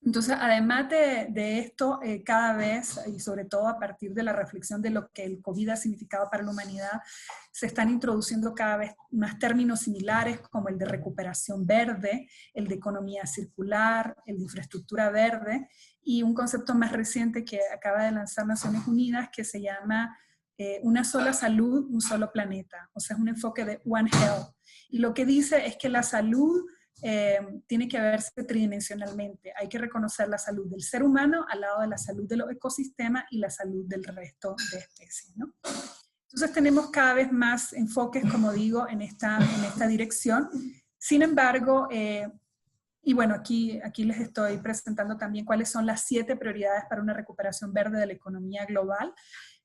Entonces, además de esto, cada vez, y sobre todo a partir de la reflexión de lo que el COVID ha significado para la humanidad, se están introduciendo cada vez más términos similares como el de recuperación verde, el de economía circular, el de infraestructura verde, y un concepto más reciente que acaba de lanzar Naciones Unidas que se llama una sola salud, un solo planeta. O sea, es un enfoque de One Health. Y lo que dice es que la salud tiene que verse tridimensionalmente. Hay que reconocer la salud del ser humano al lado de la salud de los ecosistemas y la salud del resto de especies, ¿no? Entonces tenemos cada vez más enfoques, como digo, en esta dirección. Sin embargo, y bueno, aquí les estoy presentando también cuáles son las 7 prioridades para una recuperación verde de la economía global.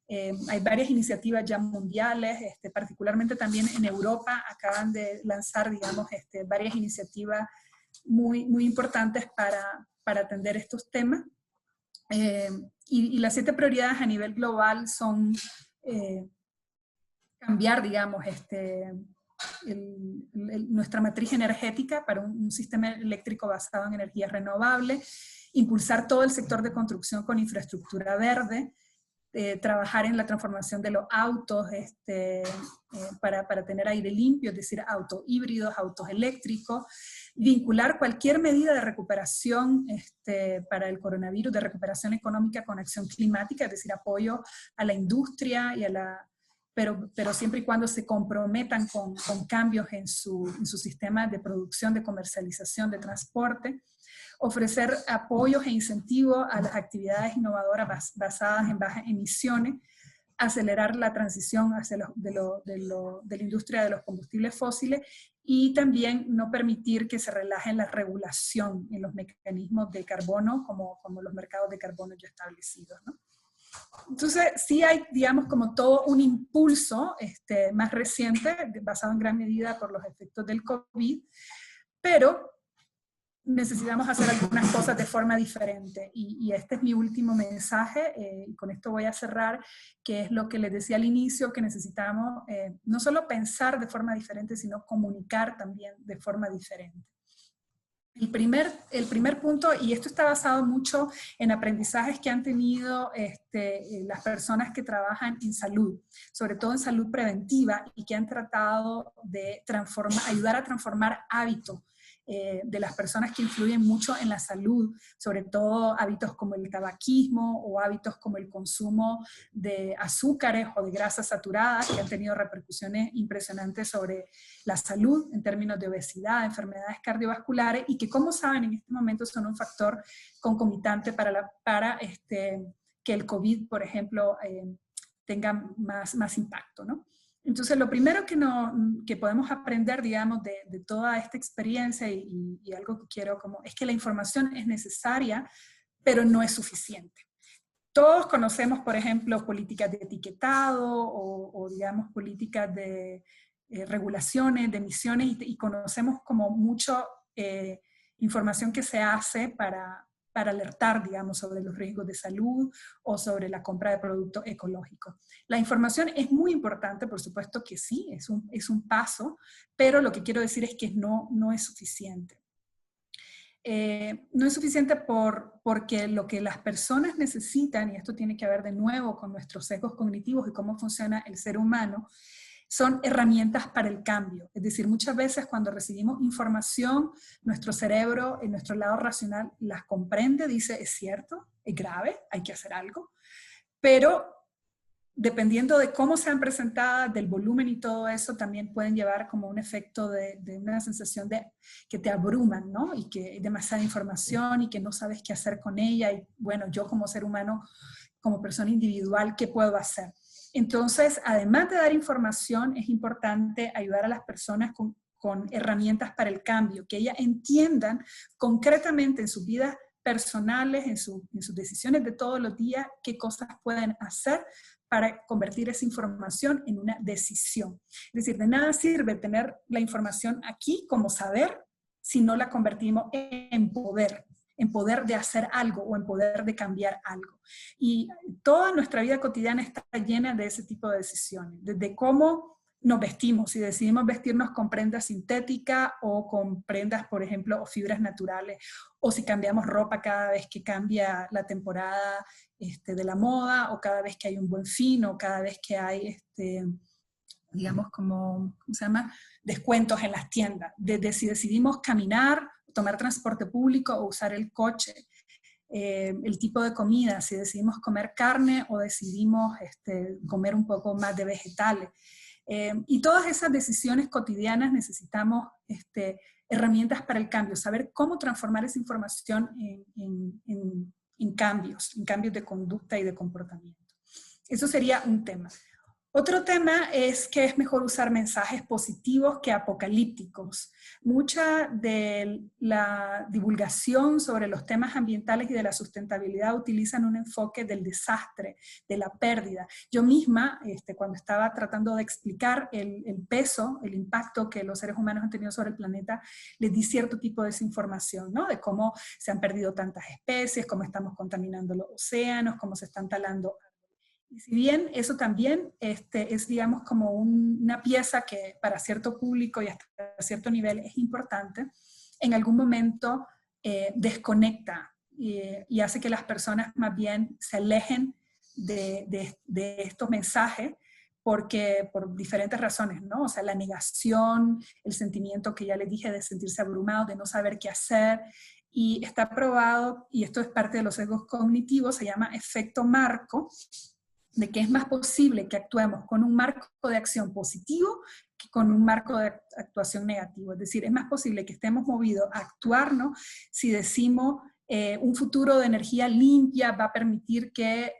Hay varias iniciativas ya mundiales, particularmente también en Europa acaban de lanzar, digamos, varias iniciativas muy, muy importantes para atender estos temas. Y las 7 prioridades a nivel global son cambiar, digamos, nuestra matriz energética para un sistema eléctrico basado en energías renovables, impulsar todo el sector de construcción con infraestructura verde, trabajar en la transformación de los autos para tener aire limpio, es decir, autos híbridos, autos eléctricos, vincular cualquier medida de recuperación para el coronavirus, de recuperación económica con acción climática, es decir, apoyo a la industria y pero siempre y cuando se comprometan con cambios en su sistema de producción, de comercialización, de transporte, ofrecer apoyos e incentivos a las actividades innovadoras basadas en bajas emisiones, acelerar la transición hacia de la industria de los combustibles fósiles y también no permitir que se relaje la regulación en los mecanismos de carbono como los mercados de carbono ya establecidos, ¿no? Entonces, sí hay, digamos, como todo un impulso más reciente, basado en gran medida por los efectos del COVID, pero necesitamos hacer algunas cosas de forma diferente. Y este es mi último mensaje, y con esto voy a cerrar, que es lo que les decía al inicio, que necesitamos no solo pensar de forma diferente, sino comunicar también de forma diferente. El primer punto, y esto está basado mucho en aprendizajes que han tenido las personas que trabajan en salud, sobre todo en salud preventiva, y que han tratado de ayudar a transformar hábitos de las personas que influyen mucho en la salud, sobre todo hábitos como el tabaquismo o hábitos como el consumo de azúcares o de grasas saturadas, que han tenido repercusiones impresionantes sobre la salud en términos de obesidad, enfermedades cardiovasculares, y que, como saben, en este momento son un factor concomitante para que el COVID, por ejemplo, tenga más impacto, ¿no? Entonces, lo primero que podemos aprender, digamos, de toda esta experiencia y algo que quiero es que la información es necesaria, pero no es suficiente. Todos conocemos, por ejemplo, políticas de etiquetado o digamos, políticas de regulaciones, de emisiones, y conocemos como mucha información que se hace para alertar, digamos, sobre los riesgos de salud o sobre la compra de productos ecológicos. La información es muy importante, por supuesto que sí, es un paso, pero lo que quiero decir es que no es suficiente. No es suficiente porque lo que las personas necesitan, y esto tiene que ver de nuevo con nuestros sesgos cognitivos y cómo funciona el ser humano, son herramientas para el cambio. Es decir, muchas veces cuando recibimos información, nuestro cerebro, en nuestro lado racional, las comprende, dice, es cierto, es grave, hay que hacer algo, pero dependiendo de cómo sean presentadas, del volumen y todo eso, también pueden llevar como un efecto de una sensación de que te abruman, ¿no? Y que hay demasiada información y que no sabes qué hacer con ella. Y bueno, yo como ser humano, como persona individual, ¿qué puedo hacer? Entonces, además de dar información, es importante ayudar a las personas con herramientas para el cambio, que ellas entiendan concretamente en sus vidas personales, en sus decisiones de todos los días, qué cosas pueden hacer para convertir esa información en una decisión. Es decir, de nada sirve tener la información aquí como saber si no la convertimos en poder de hacer algo o en poder de cambiar algo. Y toda nuestra vida cotidiana está llena de ese tipo de decisiones, desde cómo nos vestimos, si decidimos vestirnos con prendas sintéticas o con prendas, por ejemplo, o fibras naturales, o si cambiamos ropa cada vez que cambia la temporada de la moda, o cada vez que hay un Buen Fin, o cada vez que hay, digamos, como, ¿cómo se llama?, descuentos en las tiendas. Desde si decidimos caminar, tomar transporte público o usar el coche, el tipo de comida, si decidimos comer carne o decidimos comer un poco más de vegetales. Y todas esas decisiones cotidianas necesitamos herramientas para el cambio, saber cómo transformar esa información en cambios de conducta y de comportamiento. Eso sería un tema. Otro tema es que es mejor usar mensajes positivos que apocalípticos. Mucha de la divulgación sobre los temas ambientales y de la sustentabilidad utilizan un enfoque del desastre, de la pérdida. Yo misma, cuando estaba tratando de explicar el peso, el impacto que los seres humanos han tenido sobre el planeta, les di cierto tipo de desinformación, ¿no? De cómo se han perdido tantas especies, cómo estamos contaminando los océanos, cómo se están talando. Y si bien eso también es, digamos, como una pieza que para cierto público y hasta cierto nivel es importante, en algún momento desconecta y hace que las personas más bien se alejen de estos mensajes porque por diferentes razones, ¿no? O sea, la negación, el sentimiento que ya les dije de sentirse abrumado, de no saber qué hacer, y está probado, y esto es parte de los sesgos cognitivos, se llama efecto marco, de que es más posible que actuemos con un marco de acción positivo que con un marco de actuación negativo. Es decir, es más posible que estemos movidos a actuar, ¿no? Si decimos un futuro de energía limpia va a permitir que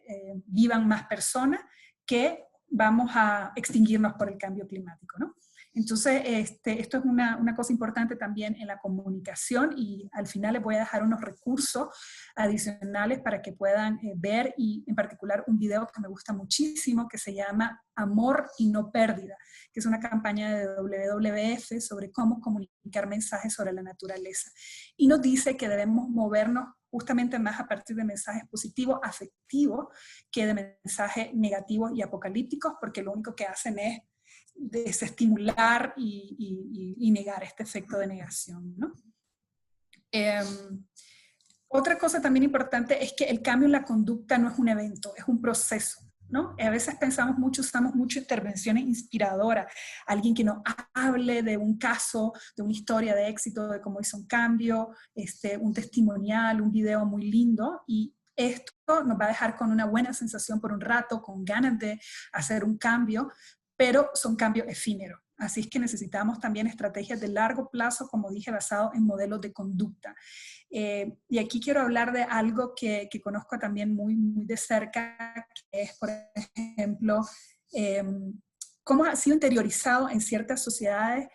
vivan más personas, que vamos a extinguirnos por el cambio climático, ¿no? Entonces, esto es una cosa importante también en la comunicación, y al final les voy a dejar unos recursos adicionales para que puedan ver, y en particular un video que me gusta muchísimo que se llama Amor y no pérdida, que es una campaña de WWF sobre cómo comunicar mensajes sobre la naturaleza. Y nos dice que debemos movernos justamente más a partir de mensajes positivos, afectivos, que de mensajes negativos y apocalípticos, porque lo único que hacen es desestimular y negar este efecto de negación, ¿no? Otra cosa también importante es que el cambio en la conducta no es un evento, es un proceso, ¿no? A veces usamos mucho intervenciones inspiradoras, alguien que nos hable de un caso, de una historia de éxito, de cómo hizo un cambio, un testimonial, un video muy lindo, y esto nos va a dejar con una buena sensación por un rato, con ganas de hacer un cambio, pero son cambios efímeros. Así es que necesitamos también estrategias de largo plazo, como dije, basado en modelos de conducta. Y aquí quiero hablar de algo que conozco también muy, muy de cerca, que es, por ejemplo, cómo ha sido interiorizado en ciertas sociedades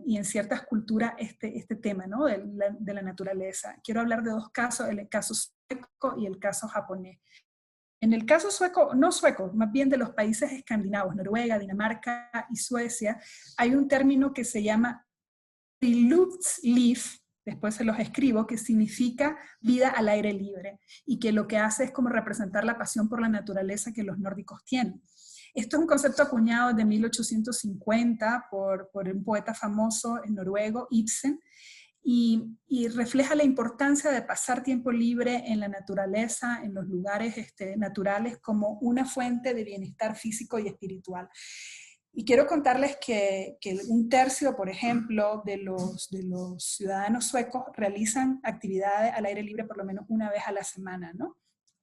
y en ciertas culturas este tema, ¿no? de la naturaleza. Quiero hablar de dos casos, el caso sueco y el caso japonés. En el caso sueco, no sueco, más bien de los países escandinavos, Noruega, Dinamarca y Suecia, hay un término que se llama friluftsliv, después se los escribo, que significa vida al aire libre, y que lo que hace es como representar la pasión por la naturaleza que los nórdicos tienen. Esto es un concepto acuñado de 1850 por un poeta famoso noruego, Ibsen, y refleja la importancia de pasar tiempo libre en la naturaleza, en los lugares naturales, como una fuente de bienestar físico y espiritual. Y quiero contarles que un tercio, por ejemplo, de los ciudadanos suecos realizan actividades al aire libre por lo menos una vez a la semana, ¿no?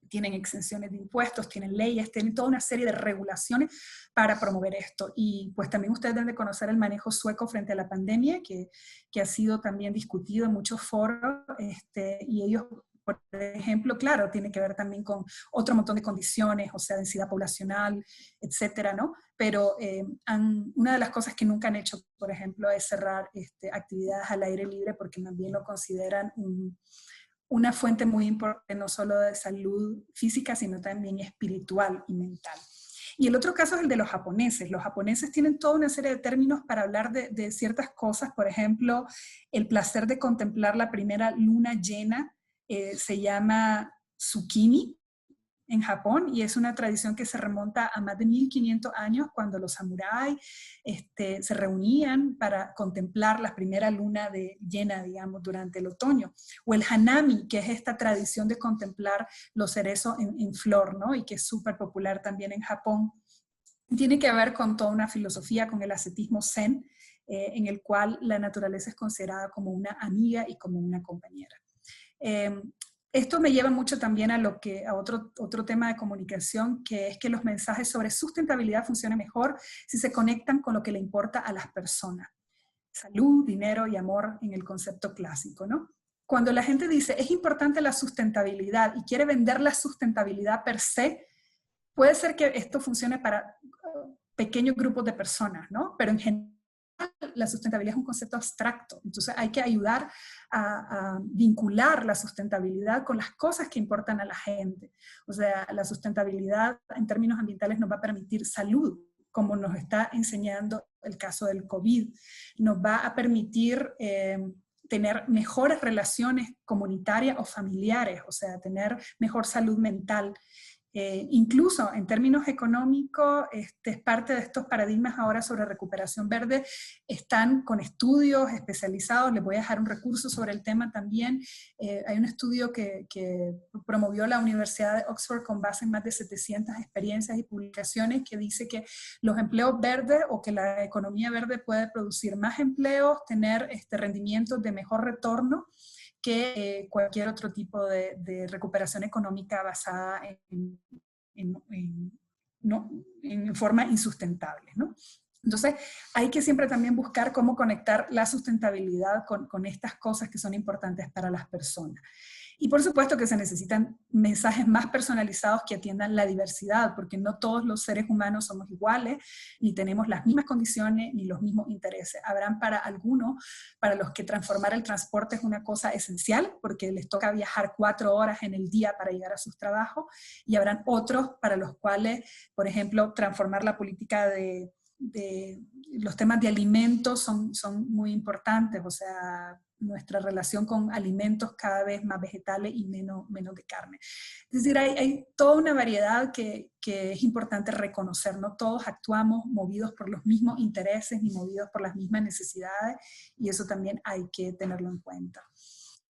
Tienen exenciones de impuestos, tienen leyes, tienen toda una serie de regulaciones para promover esto. Y pues también ustedes deben de conocer el manejo sueco frente a la pandemia, que ha sido también discutido en muchos foros, y ellos, por ejemplo, claro, tiene que ver también con otro montón de condiciones, o sea, densidad poblacional, etcétera, ¿no? Pero una de las cosas que nunca han hecho, por ejemplo, es cerrar actividades al aire libre, porque también lo consideran una fuente muy importante, no solo de salud física, sino también espiritual y mental. Y el otro caso es el de los japoneses. Los japoneses tienen toda una serie de términos para hablar de ciertas cosas. Por ejemplo, el placer de contemplar la primera luna llena se llama tsukimi, en Japón, y es una tradición que se remonta a más de 1500 años, cuando los samuráis se reunían para contemplar la primera luna llena, digamos, durante el otoño. O el hanami, que es esta tradición de contemplar los cerezos en flor, ¿no? Y que es súper popular también en Japón. Tiene que ver con toda una filosofía, con el ascetismo zen, en el cual la naturaleza es considerada como una amiga y como una compañera. Esto me lleva mucho también a otro tema de comunicación, que es que los mensajes sobre sustentabilidad funcionan mejor si se conectan con lo que le importa a las personas. Salud, dinero y amor en el concepto clásico, ¿no? Cuando la gente dice, es importante la sustentabilidad y quiere vender la sustentabilidad per se, puede ser que esto funcione para pequeños grupos de personas, ¿no? Pero en general la sustentabilidad es un concepto abstracto, entonces hay que ayudar a vincular la sustentabilidad con las cosas que importan a la gente. O sea, la sustentabilidad en términos ambientales nos va a permitir salud, como nos está enseñando el caso del COVID, nos va a permitir tener mejores relaciones comunitarias o familiares, o sea, tener mejor salud mental. Incluso en términos económicos, es parte de estos paradigmas ahora sobre recuperación verde, están con estudios especializados. Les voy a dejar un recurso sobre el tema también. Hay un estudio que promovió la Universidad de Oxford con base en más de 700 experiencias y publicaciones, que dice que los empleos verdes, o que la economía verde puede producir más empleos, tener rendimientos de mejor retorno que cualquier otro tipo de recuperación económica basada en forma insustentable, ¿no? Entonces, hay que siempre también buscar cómo conectar la sustentabilidad con estas cosas que son importantes para las personas. Y por supuesto que se necesitan mensajes más personalizados que atiendan la diversidad, porque no todos los seres humanos somos iguales, ni tenemos las mismas condiciones, ni los mismos intereses. Habrán para algunos, para los que transformar el transporte es una cosa esencial, porque les toca viajar 4 horas en el día para llegar a sus trabajos, y habrán otros para los cuales, por ejemplo, transformar la política de los temas de alimentos son muy importantes, o sea, nuestra relación con alimentos cada vez más vegetales y menos de carne. Es decir, hay toda una variedad que es importante reconocer. No todos actuamos movidos por los mismos intereses ni movidos por las mismas necesidades, y eso también hay que tenerlo en cuenta.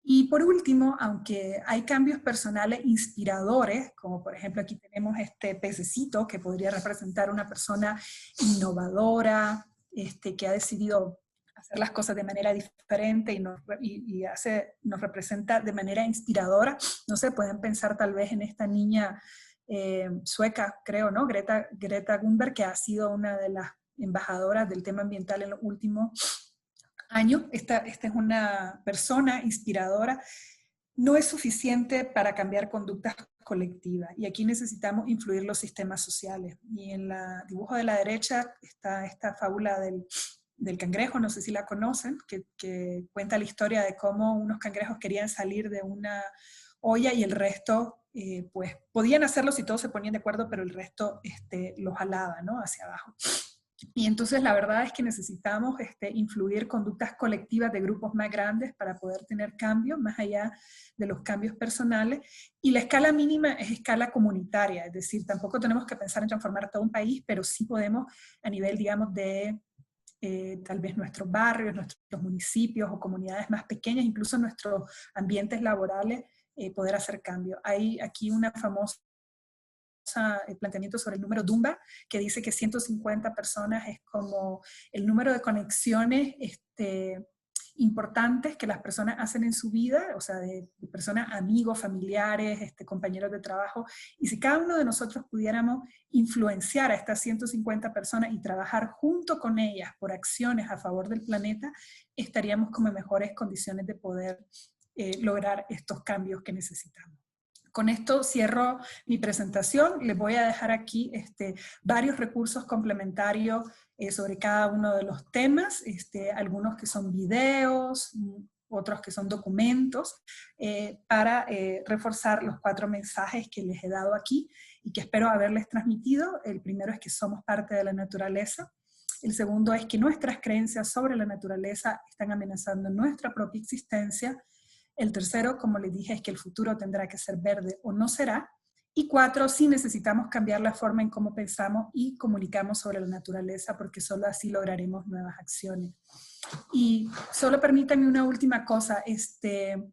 Y por último, aunque hay cambios personales inspiradores, como por ejemplo aquí tenemos este pececito que podría representar una persona innovadora, que ha decidido hacer las cosas de manera diferente y nos representa de manera inspiradora. No sé, pueden pensar tal vez en esta niña sueca, creo, ¿no? Greta Thunberg, que ha sido una de las embajadoras del tema ambiental en los últimos años. Esta es una persona inspiradora. No es suficiente para cambiar conductas colectivas, y aquí necesitamos influir los sistemas sociales. Y en el dibujo de la derecha está esta fábula del cangrejo, no sé si la conocen, que cuenta la historia de cómo unos cangrejos querían salir de una olla y el resto, pues podían hacerlo si todos se ponían de acuerdo, pero el resto los jalaba, ¿no?, hacia abajo. Y entonces la verdad es que necesitamos influir conductas colectivas de grupos más grandes para poder tener cambios más allá de los cambios personales. Y la escala mínima es escala comunitaria, es decir, tampoco tenemos que pensar en transformar todo un país, pero sí podemos a nivel, digamos, de tal vez nuestros barrios, nuestros municipios o comunidades más pequeñas, incluso nuestros ambientes laborales, poder hacer cambios. Hay aquí una famosa planteamiento sobre el número Dunbar, que dice que 150 personas es como el número de conexiones importantes que las personas hacen en su vida, o sea, de personas, amigos, familiares, compañeros de trabajo, y si cada uno de nosotros pudiéramos influenciar a estas 150 personas y trabajar junto con ellas por acciones a favor del planeta, estaríamos como en mejores condiciones de poder lograr estos cambios que necesitamos. Con esto cierro mi presentación. Les voy a dejar aquí varios recursos complementarios sobre cada uno de los temas, algunos que son videos, otros que son documentos, para reforzar los 4 mensajes que les he dado aquí y que espero haberles transmitido. El primero es que somos parte de la naturaleza. El segundo es que nuestras creencias sobre la naturaleza están amenazando nuestra propia existencia. El tercero, como les dije, es que el futuro tendrá que ser verde o no será. Y 4, sí necesitamos cambiar la forma en cómo pensamos y comunicamos sobre la naturaleza, porque solo así lograremos nuevas acciones. Y solo permítanme una última cosa. Este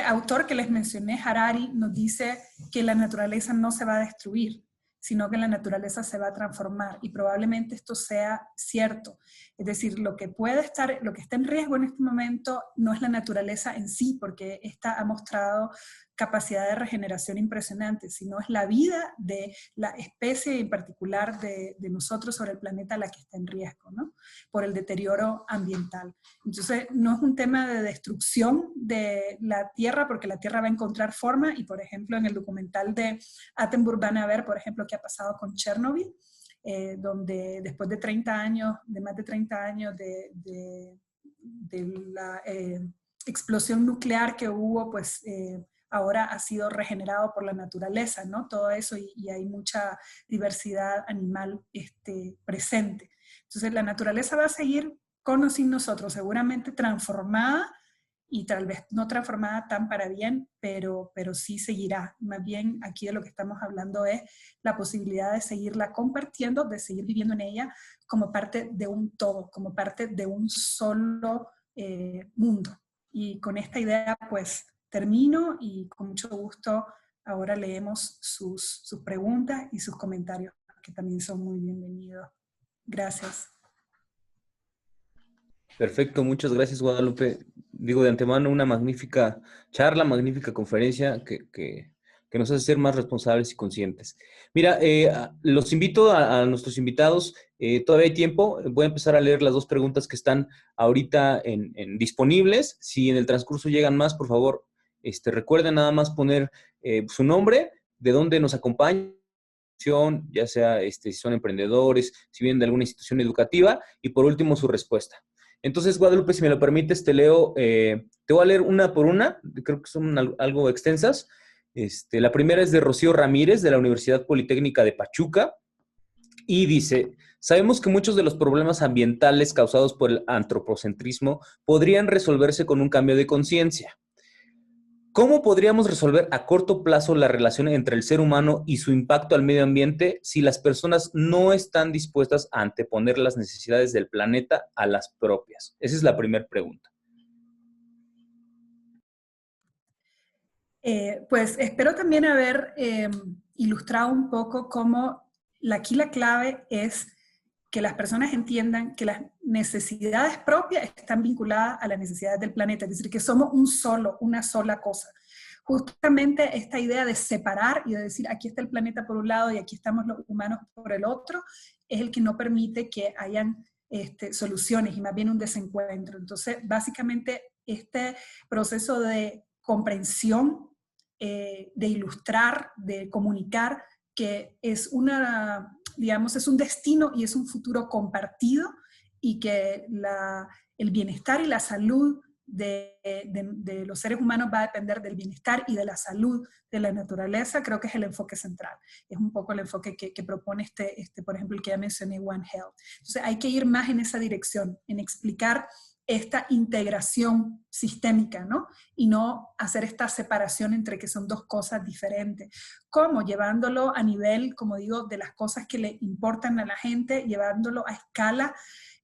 autor que les mencioné, Harari, nos dice que la naturaleza no se va a destruir, sino que la naturaleza se va a transformar, y probablemente esto sea cierto. Es decir, lo que está en riesgo en este momento no es la naturaleza en sí, porque esta ha mostrado capacidad de regeneración impresionante, sino es la vida de la especie en particular de nosotros sobre el planeta la que está en riesgo, ¿no? Por el deterioro ambiental. Entonces, no es un tema de destrucción de la Tierra, porque la Tierra va a encontrar forma, y por ejemplo, en el documental de Attenborough van a ver, por ejemplo, qué ha pasado con Chernobyl, donde después de 30 años, de más de 30 años de la explosión nuclear que hubo, pues ahora ha sido regenerado por la naturaleza, ¿no? Todo eso, y hay mucha diversidad animal presente. Entonces la naturaleza va a seguir con o sin nosotros, seguramente transformada, y tal vez no transformada tan para bien, pero sí seguirá. Más bien aquí de lo que estamos hablando es la posibilidad de seguirla compartiendo, de seguir viviendo en ella como parte de un todo, como parte de un solo mundo. Y con esta idea pues termino, y con mucho gusto ahora leemos sus preguntas y sus comentarios, que también son muy bienvenidos. Gracias. Perfecto, muchas gracias, Guadalupe. Digo de antemano, una magnífica charla, magnífica conferencia que nos hace ser más responsables y conscientes. Mira, los invito a nuestros invitados, todavía hay tiempo, voy a empezar a leer las dos preguntas que están ahorita disponibles. Si en el transcurso llegan más, por favor, recuerden nada más poner su nombre, de dónde nos acompañan, ya sea si son emprendedores, si vienen de alguna institución educativa, y por último su respuesta. Entonces, Guadalupe, si me lo permites, te voy a leer una por una, creo que son algo extensas. La primera es de Rocío Ramírez, de la Universidad Politécnica de Pachuca, y dice: sabemos que muchos de los problemas ambientales causados por el antropocentrismo podrían resolverse con un cambio de conciencia. ¿Cómo podríamos resolver a corto plazo la relación entre el ser humano y su impacto al medio ambiente si las personas no están dispuestas a anteponer las necesidades del planeta a las propias? Esa es la primera pregunta. Pues espero también haber ilustrado un poco cómo aquí la clave es que las personas entiendan que las necesidades propias están vinculadas a las necesidades del planeta, es decir, que somos una sola cosa. Justamente esta idea de separar y de decir aquí está el planeta por un lado y aquí estamos los humanos por el otro, es el que no permite que hayan soluciones, y más bien un desencuentro. Entonces, básicamente, este proceso de comprensión, de ilustrar, de comunicar, que es digamos, es un destino y es un futuro compartido, y que el bienestar y la salud de los seres humanos va a depender del bienestar y de la salud de la naturaleza. Creo que es el enfoque central. Es un poco el enfoque que propone por ejemplo, el que ya mencioné, One Health. Entonces hay que ir más en esa dirección, en explicar esta integración sistémica, ¿no? Y no hacer esta separación entre que son dos cosas diferentes. ¿Cómo? Llevándolo a nivel, como digo, de las cosas que le importan a la gente, llevándolo a escala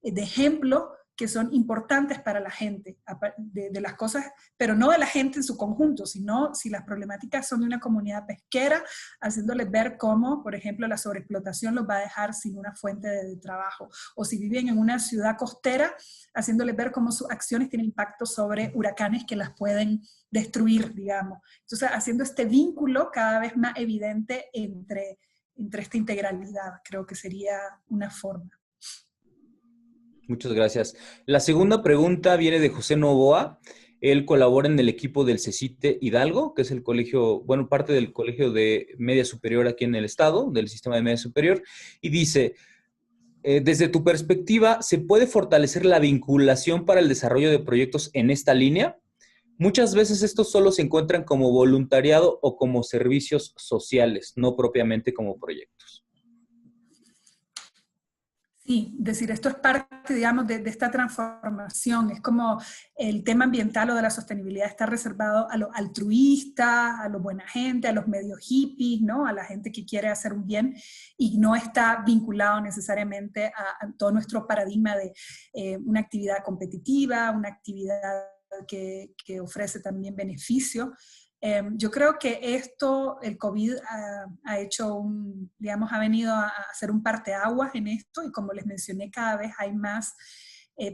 de ejemplo que son importantes para la gente, de las cosas, pero no de la gente en su conjunto, sino si las problemáticas son de una comunidad pesquera, haciéndoles ver cómo, por ejemplo, la sobreexplotación los va a dejar sin una fuente de trabajo, o si viven en una ciudad costera, haciéndoles ver cómo sus acciones tienen impacto sobre huracanes que las pueden destruir, digamos. Entonces, haciendo este vínculo cada vez más evidente entre esta integralidad, creo que sería una forma. Muchas gracias. La segunda pregunta viene de José Novoa. Él colabora en el equipo del CECITE Hidalgo, que es el colegio, bueno, parte del colegio de media superior aquí en el estado, del sistema de media superior, y dice: desde tu perspectiva, ¿se puede fortalecer la vinculación para el desarrollo de proyectos en esta línea? Muchas veces estos solo se encuentran como voluntariado o como servicios sociales, no propiamente como proyectos. Sí, decir, esto es parte, digamos, de esta transformación. Es como el tema ambiental o de la sostenibilidad está reservado a los altruistas, a los buena gente, a los medio hippies, ¿no? A la gente que quiere hacer un bien y no está vinculado necesariamente a todo nuestro paradigma de una actividad competitiva, una actividad que ofrece también beneficio. Yo creo que esto, el COVID ha hecho digamos, ha venido a hacer un parteaguas en esto y como les mencioné, cada vez hay más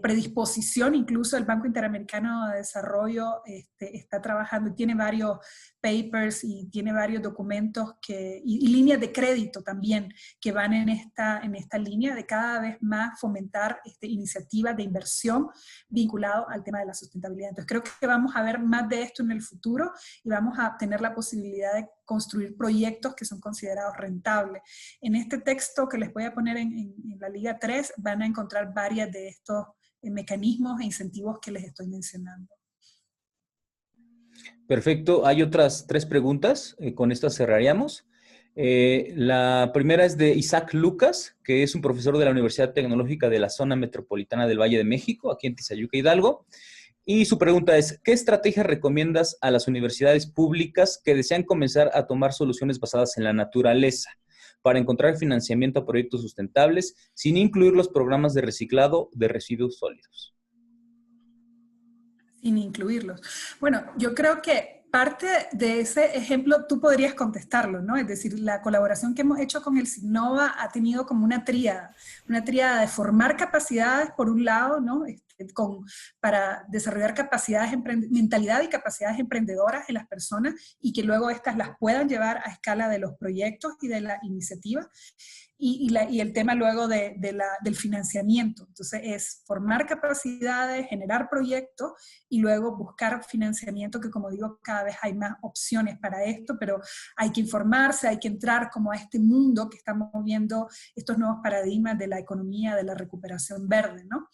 predisposición, incluso el Banco Interamericano de Desarrollo está trabajando y tiene varios papers y tiene varios documentos y líneas de crédito también que van en esta línea de cada vez más fomentar iniciativas de inversión vinculado al tema de la sustentabilidad. Entonces creo que vamos a ver más de esto en el futuro y vamos a tener la posibilidad de construir proyectos que son considerados rentables. En este texto que les voy a poner en la Liga 3 van a encontrar varias de estos mecanismos e incentivos que les estoy mencionando. Perfecto. Hay otras 3 preguntas. Con estas cerraríamos. La primera es de Isaac Lucas, que es un profesor de la Universidad Tecnológica de la Zona Metropolitana del Valle de México, aquí en Tizayuca, Hidalgo. Y su pregunta es, ¿qué estrategias recomiendas a las universidades públicas que desean comenzar a tomar soluciones basadas en la naturaleza para encontrar financiamiento a proyectos sustentables sin incluir los programas de reciclado de residuos sólidos? Sin incluirlos. Bueno, yo creo que parte de ese ejemplo tú podrías contestarlo, ¿no? Es decir, la colaboración que hemos hecho con el SIGNOVA ha tenido como una tríada de formar capacidades por un lado, ¿no? Para desarrollar capacidades, mentalidad y capacidades emprendedoras en las personas y que luego estas las puedan llevar a escala de los proyectos y de la iniciativa. Y el tema luego del financiamiento. Entonces es formar capacidades, generar proyectos y luego buscar financiamiento, que como digo, cada vez hay más opciones para esto, pero hay que informarse, hay que entrar como a este mundo que estamos viendo, estos nuevos paradigmas de la economía, de la recuperación verde, ¿no?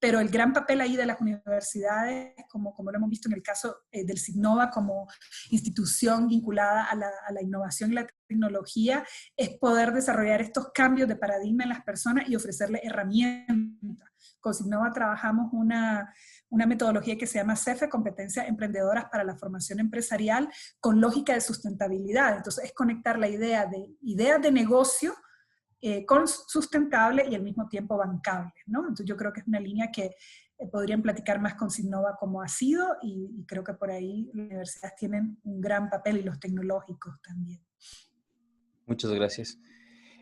Pero el gran papel ahí de las universidades, como lo hemos visto en el caso del SIGNOVA como institución vinculada a la innovación y la tecnología, es poder desarrollar estos cambios de paradigma en las personas y ofrecerles herramientas. Con SIGNOVA trabajamos una metodología que se llama CEFE, Competencias Emprendedoras para la Formación Empresarial, con lógica de sustentabilidad. Entonces es conectar la idea de ideas de negocio con sustentable y al mismo tiempo bancable, ¿no? Entonces yo creo que es una línea que podrían platicar más con SIGNOVA como ha sido y creo que por ahí las universidades tienen un gran papel y los tecnológicos también. Muchas gracias.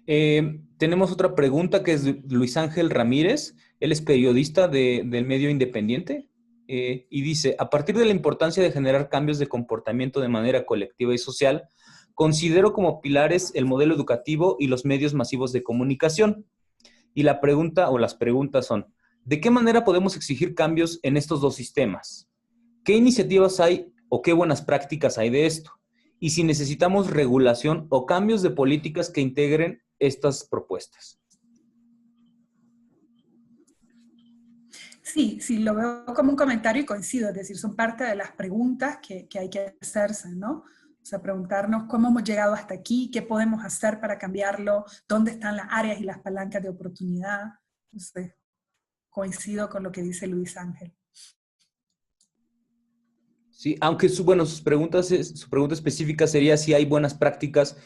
Tenemos otra pregunta que es de Luis Ángel Ramírez. Él es periodista del medio Independiente y dice, a partir de la importancia de generar cambios de comportamiento de manera colectiva y social, considero como pilares el modelo educativo y los medios masivos de comunicación. Y la pregunta o las preguntas son, ¿de qué manera podemos exigir cambios en estos dos sistemas? ¿Qué iniciativas hay o qué buenas prácticas hay de esto? Y si necesitamos regulación o cambios de políticas que integren estas propuestas. Sí, sí, lo veo como un comentario y coincido, es decir, son parte de las preguntas que hay que hacerse, ¿no? O sea, preguntarnos cómo hemos llegado hasta aquí, qué podemos hacer para cambiarlo, dónde están las áreas y las palancas de oportunidad. Entonces, coincido con lo que dice Luis Ángel. Sí, aunque su pregunta específica sería si hay buenas prácticas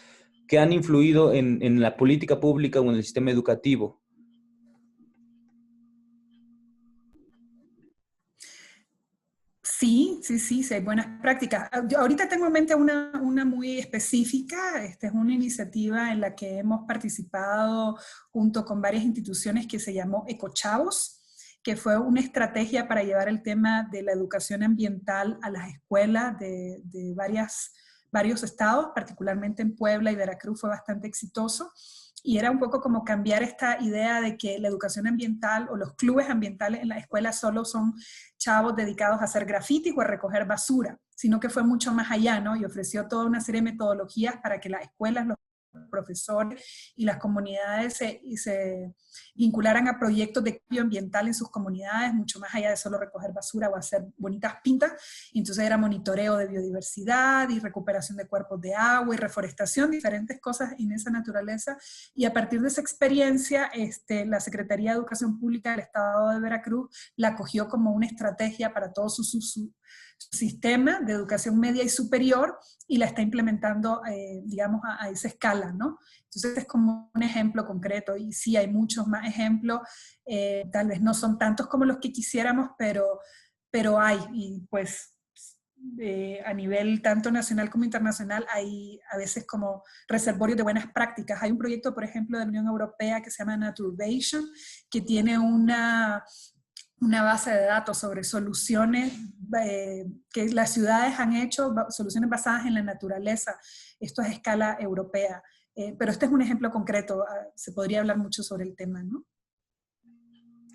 que han influido en la política pública o en el sistema educativo. Sí, hay buenas prácticas. Yo ahorita tengo en mente una muy específica. Esta es una iniciativa en la que hemos participado junto con varias instituciones que se llamó Ecochavos, que fue una estrategia para llevar el tema de la educación ambiental a las escuelas de varios estados, particularmente en Puebla y Veracruz fue bastante exitoso. Y era un poco como cambiar esta idea de que la educación ambiental o los clubes ambientales en la escuela solo son chavos dedicados a hacer grafitis o a recoger basura, sino que fue mucho más allá, ¿no? Y ofreció toda una serie de metodologías para que las escuelas, los profesores y las comunidades se vincularan a proyectos de cambio ambiental en sus comunidades, mucho más allá de solo recoger basura o hacer bonitas pintas. Y entonces era monitoreo de biodiversidad y recuperación de cuerpos de agua y reforestación, diferentes cosas en esa naturaleza. Y a partir de esa experiencia, la Secretaría de Educación Pública del Estado de Veracruz la acogió como una estrategia para todo su sistema de educación media y superior y la está implementando, digamos, a esa escala, ¿no? Entonces es como un ejemplo concreto y sí hay muchos más ejemplos, tal vez no son tantos como los que quisiéramos, pero hay, y pues a nivel tanto nacional como internacional hay a veces como reservorios de buenas prácticas. Hay un proyecto, por ejemplo, de la Unión Europea que se llama Naturbation, que tiene una base de datos sobre soluciones que las ciudades han hecho, soluciones basadas en la naturaleza. Esto es a escala europea. Pero este es un ejemplo concreto. Se podría hablar mucho sobre el tema, ¿no?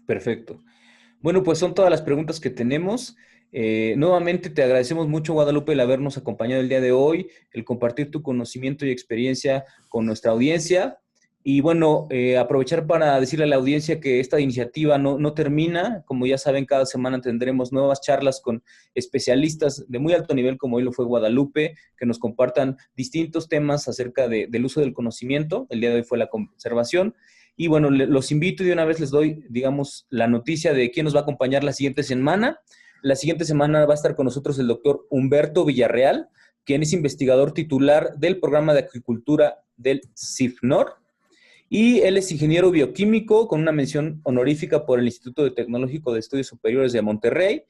Perfecto. Bueno, pues son todas las preguntas que tenemos. Nuevamente te agradecemos mucho, Guadalupe, el habernos acompañado el día de hoy, el compartir tu conocimiento y experiencia con nuestra audiencia. Y bueno, aprovechar para decirle a la audiencia que esta iniciativa no termina. Como ya saben, cada semana tendremos nuevas charlas con especialistas de muy alto nivel, como hoy lo fue Guadalupe, que nos compartan distintos temas acerca del uso del conocimiento. El día de hoy fue la conservación. Y bueno, los invito y de una vez les doy, digamos, la noticia de quién nos va a acompañar la siguiente semana. La siguiente semana va a estar con nosotros el doctor Humberto Villarreal, quien es investigador titular del programa de acuicultura del CIFNOR. Y él es ingeniero bioquímico con una mención honorífica por el Instituto Tecnológico de Estudios Superiores de Monterrey.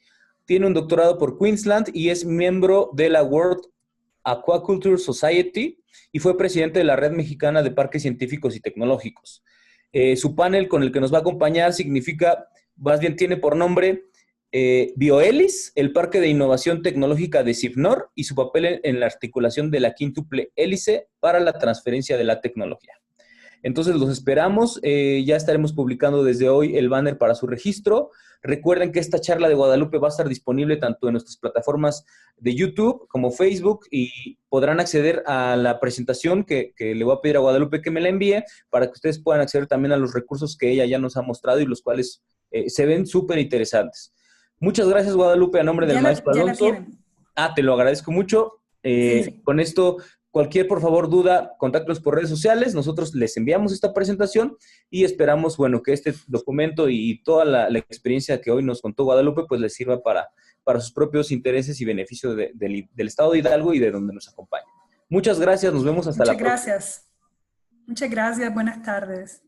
Tiene un doctorado por Queensland y es miembro de la World Aquaculture Society y fue presidente de la Red Mexicana de Parques Científicos y Tecnológicos. Su panel con el que nos va a acompañar más bien tiene por nombre Biohélice, el Parque de Innovación Tecnológica de CIFNOR y su papel en la articulación de la quíntuple hélice para la transferencia de la tecnología. Entonces los esperamos, ya estaremos publicando desde hoy el banner para su registro. Recuerden que esta charla de Guadalupe va a estar disponible tanto en nuestras plataformas de YouTube como Facebook y podrán acceder a la presentación que le voy a pedir a Guadalupe que me la envíe para que ustedes puedan acceder también a los recursos que ella ya nos ha mostrado y los cuales se ven súper interesantes. Muchas gracias, Guadalupe, a nombre del maestro Alonso. Te lo agradezco mucho. Sí. Con esto, por favor, duda, contáctenos por redes sociales. Nosotros les enviamos esta presentación y esperamos, bueno, que este documento y toda la experiencia que hoy nos contó Guadalupe, pues les sirva para sus propios intereses y beneficios del Estado de Hidalgo y de donde nos acompaña. Muchas gracias, nos vemos hasta la próxima. Muchas gracias. Muchas gracias, buenas tardes.